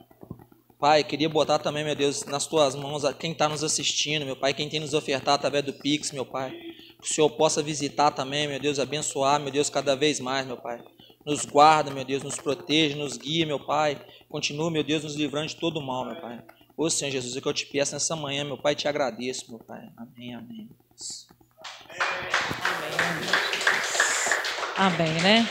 Pai, queria botar também, meu Deus, nas Tuas mãos quem está nos assistindo, meu Pai, quem tem nos ofertado através do Pix, meu Pai. Que o Senhor possa visitar também, meu Deus, abençoar, meu Deus, cada vez mais, meu Pai. Nos guarda, meu Deus, nos protege, nos guia, meu Pai. Continua, meu Deus, nos livrando de todo o mal, meu Pai. Ô Senhor Jesus, é o que eu te peço nessa manhã, meu Pai, te agradeço, meu Pai. Amém, amém. Amém, né?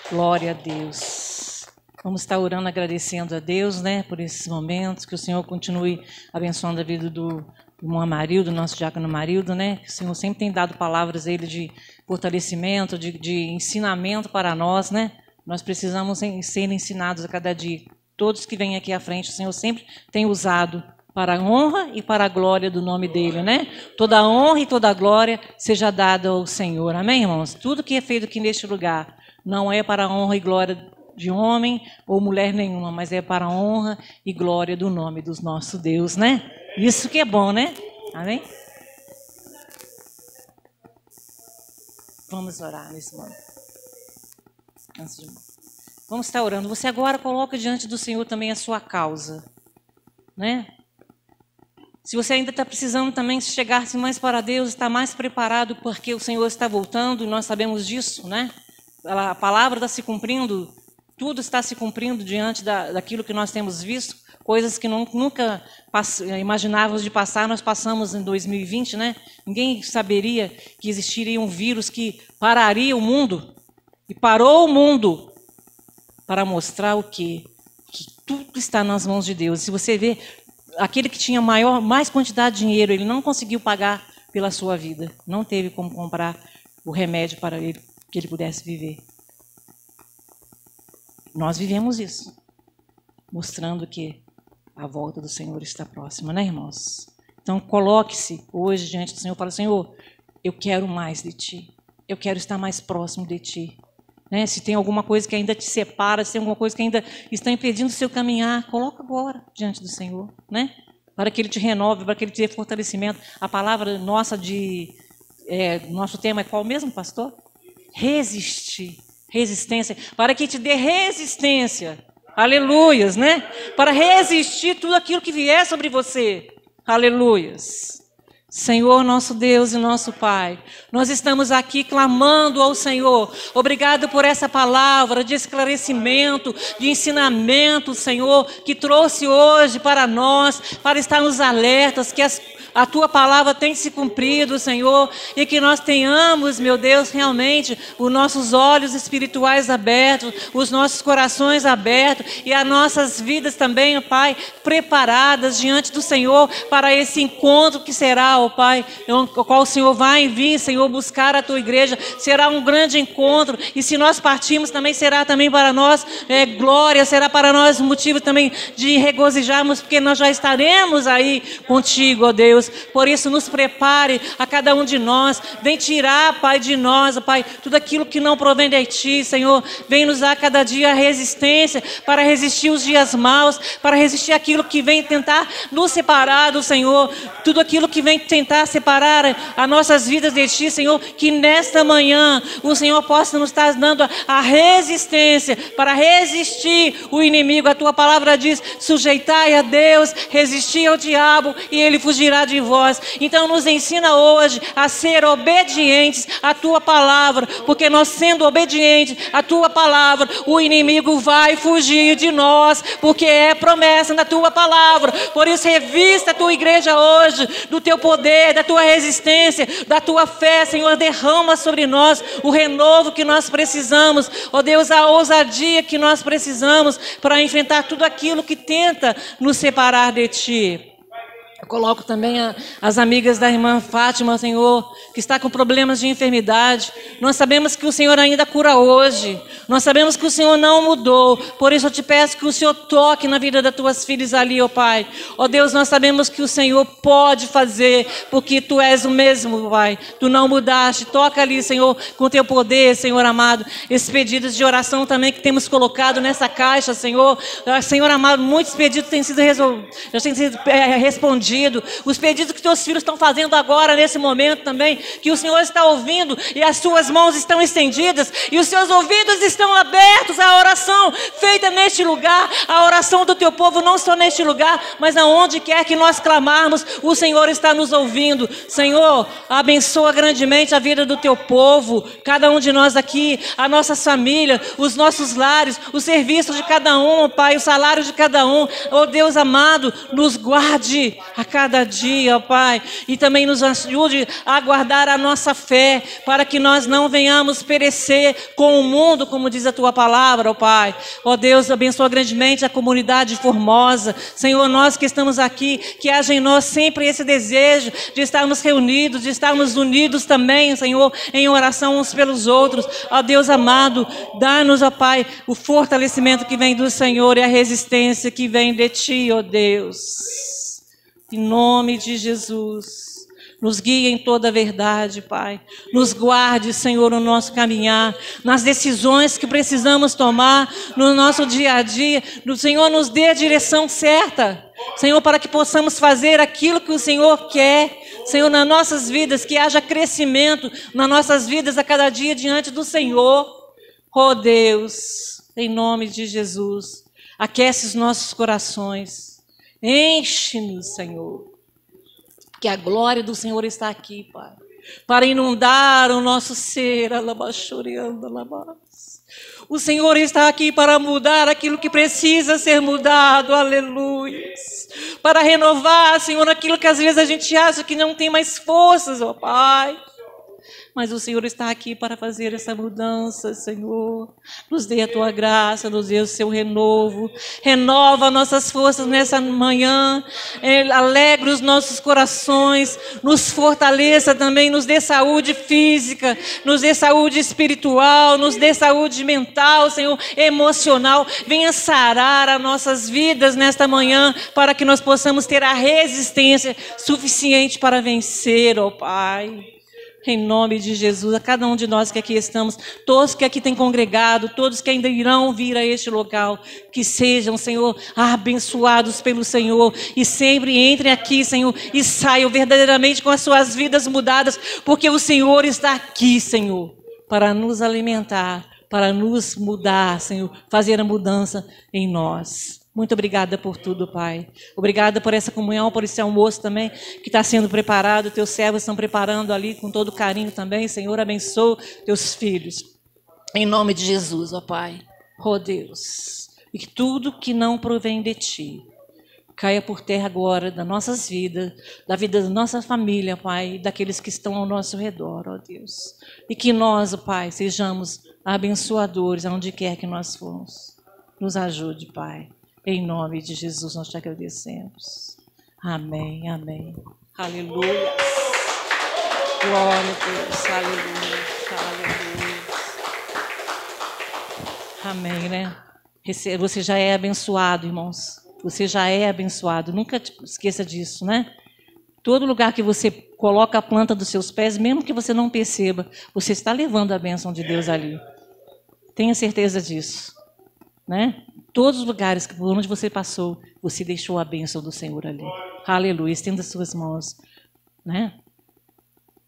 Glória a Deus. Vamos estar orando, agradecendo a Deus, né, por esses momentos, que o Senhor continue abençoando a vida do irmão Amarildo, do nosso diácono Amarildo, né? Que o Senhor sempre tem dado palavras a ele de fortalecimento, de ensinamento para nós, né? Nós precisamos ser ensinados a cada dia. Todos que vêm aqui à frente, o Senhor sempre tem usado para a honra e para a glória do nome dele, né? Toda a honra e toda a glória seja dada ao Senhor, amém, irmãos? Tudo que é feito aqui neste lugar não é para a honra e glória de homem ou mulher nenhuma, mas é para a honra e glória do nome do nosso Deus, né? Isso que é bom, né? Amém? Vamos orar nesse momento. Vamos estar orando. Você agora coloca diante do Senhor também a sua causa, né? Se você ainda está precisando também chegar-se mais para Deus, está mais preparado porque o Senhor está voltando e nós sabemos disso, né? A palavra está se cumprindo, tudo está se cumprindo diante daquilo que nós temos visto, coisas que nunca imaginávamos de passar, nós passamos em 2020, né? Ninguém saberia que existiria um vírus que pararia o mundo, e parou o mundo para mostrar o quê? Que tudo está nas mãos de Deus. Se você vê, aquele que tinha mais quantidade de dinheiro, ele não conseguiu pagar pela sua vida, não teve como comprar o remédio para ele, que ele pudesse viver. Nós vivemos isso, mostrando que a volta do Senhor está próxima, né, irmãos? Então, coloque-se hoje diante do Senhor e fala, Senhor, eu quero mais de Ti. Eu quero estar mais próximo de Ti. Né? Se tem alguma coisa que ainda te separa, se tem alguma coisa que ainda está impedindo o seu caminhar, coloca agora diante do Senhor, né? Para que Ele te renove, para que Ele te dê fortalecimento. A palavra nossa nosso tema é qual mesmo, pastor? Resistir. Resistência. Para que te dê resistência. Aleluias, né? Para resistir tudo aquilo que vier sobre você. Aleluias. Senhor, nosso Deus e nosso Pai, nós estamos aqui clamando ao Senhor. Obrigado por essa palavra de esclarecimento, de ensinamento, Senhor, que trouxe hoje para nós, para estarmos alertas, que a Tua palavra tem se cumprido, Senhor, e que nós tenhamos, meu Deus, realmente os nossos olhos espirituais abertos, os nossos corações abertos e as nossas vidas também, Pai, preparadas diante do Senhor para esse encontro que será ó Pai, o qual o Senhor vai vir, Senhor, buscar a tua igreja. Será um grande encontro, e se nós partirmos também será também para nós glória, será para nós motivo também de regozijarmos, porque nós já estaremos aí contigo, ó Deus. Por isso nos prepare a cada um de nós, vem tirar, Pai, de nós, ó Pai, tudo aquilo que não provém de ti, Senhor. Vem nos dar cada dia a resistência para resistir os dias maus, para resistir aquilo que vem tentar nos separar do Senhor, tudo aquilo que vem tentar separar as nossas vidas de ti, Senhor, que nesta manhã o Senhor possa nos estar dando a resistência para resistir o inimigo. A tua palavra diz: sujeitai a Deus, resistir ao diabo e ele fugirá de vós. Então nos ensina hoje a ser obedientes à tua palavra, porque nós sendo obedientes à tua palavra, o inimigo vai fugir de nós, porque é promessa na tua palavra. Por isso revista a tua igreja hoje do teu poder, da tua resistência, da tua fé, Senhor. Derrama sobre nós o renovo que nós precisamos, ó Deus, a ousadia que nós precisamos para enfrentar tudo aquilo que tenta nos separar de ti. Eu coloco também as amigas da irmã Fátima, Senhor, que está com problemas de enfermidade. Nós sabemos que o Senhor ainda cura hoje. Nós sabemos que o Senhor não mudou. Por isso eu te peço que o Senhor toque na vida das tuas filhas ali, ó Pai. Ó Deus, nós sabemos que o Senhor pode fazer, porque Tu és o mesmo, Pai. Tu não mudaste. Toca ali, Senhor, com Teu poder, Senhor amado. Esses pedidos de oração também que temos colocado nessa caixa, Senhor. Senhor amado, muitos pedidos têm sido respondidos. Os pedidos que teus filhos estão fazendo agora, nesse momento também, que o Senhor está ouvindo, e as suas mãos estão estendidas, e os seus ouvidos estão abertos à oração feita neste lugar, a oração do teu povo, não só neste lugar, mas aonde quer que nós clamarmos, o Senhor está nos ouvindo. Senhor, abençoa grandemente a vida do teu povo, cada um de nós aqui, a nossa família, os nossos lares, o serviço de cada um, Pai, o salário de cada um. Oh Deus amado, nos guarde a cada dia, ó Pai, e também nos ajude a guardar a nossa fé, para que nós não venhamos perecer com o mundo, como diz a tua palavra, ó Pai. Ó Deus, abençoa grandemente a comunidade Formosa. Senhor, nós que estamos aqui, que haja em nós sempre esse desejo de estarmos reunidos, de estarmos unidos também, Senhor, em oração uns pelos outros. Ó Deus amado, dá-nos, ó Pai, o fortalecimento que vem do Senhor e a resistência que vem de Ti, ó Deus. Em nome de Jesus, nos guie em toda a verdade, Pai. Nos guarde, Senhor, no nosso caminhar, nas decisões que precisamos tomar no nosso dia a dia. O Senhor nos dê a direção certa, Senhor, para que possamos fazer aquilo que o Senhor quer. Senhor, nas nossas vidas, que haja crescimento nas nossas vidas a cada dia diante do Senhor. Oh Deus, em nome de Jesus, aquece os nossos corações. Enche-nos, Senhor, que a glória do Senhor está aqui, Pai, para inundar o nosso ser. O Senhor está aqui para mudar aquilo que precisa ser mudado, aleluia, para renovar, Senhor, aquilo que às vezes a gente acha que não tem mais forças, ó Pai. Mas o Senhor está aqui para fazer essa mudança, Senhor. Nos dê a tua graça, nos dê o seu renovo. Renova nossas forças nessa manhã. Alegre os nossos corações. Nos fortaleça também. Nos dê saúde física. Nos dê saúde espiritual. Nos dê saúde mental, Senhor, emocional. Venha sarar as nossas vidas nesta manhã, para que nós possamos ter a resistência suficiente para vencer, ó Pai. Em nome de Jesus, a cada um de nós que aqui estamos, todos que aqui têm congregado, todos que ainda irão vir a este local, que sejam, Senhor, abençoados pelo Senhor, e sempre entrem aqui, Senhor, e saiam verdadeiramente com as suas vidas mudadas, porque o Senhor está aqui, Senhor, para nos alimentar, para nos mudar, Senhor, fazer a mudança em nós. Muito obrigada por tudo, Pai. Obrigada por essa comunhão, por esse almoço também que está sendo preparado. Teus servos estão preparando ali com todo carinho também. Senhor, abençoa teus filhos. Em nome de Jesus, ó Pai. Ó Deus. E que tudo que não provém de Ti caia por terra agora das nossas vidas, da vida da nossa família, Pai, daqueles que estão ao nosso redor, ó Deus. E que nós, ó Pai, sejamos abençoadores aonde quer que nós formos. Nos ajude, Pai. Em nome de Jesus nós te agradecemos. Amém, amém. Aleluia. Glória a Deus. Aleluia. Aleluia. Amém, né? Você já é abençoado, irmãos. Você já é abençoado. Nunca esqueça disso, né? Todo lugar que você coloca a planta dos seus pés, mesmo que você não perceba, você está levando a bênção de Deus ali. Tenha certeza disso, né? Todos os lugares por onde você passou, você deixou a bênção do Senhor ali. Aleluia. Estenda as suas mãos, né?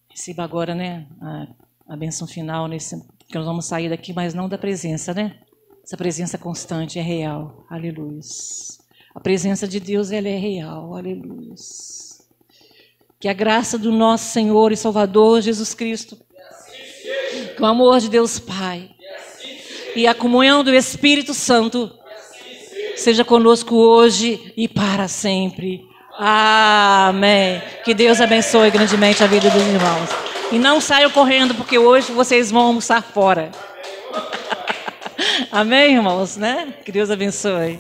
Receba agora, né, a bênção final, que nós vamos sair daqui, mas não da presença, né? Essa presença constante é real. Aleluia. A presença de Deus, ela é real. Aleluia. Que a graça do nosso Senhor e Salvador Jesus Cristo, que o amor de Deus Pai e a comunhão do Espírito Santo seja conosco hoje e para sempre. Amém. Que Deus abençoe grandemente a vida dos irmãos. E não saiam correndo, porque hoje vocês vão almoçar fora. Amém, irmãos, né? Que Deus abençoe.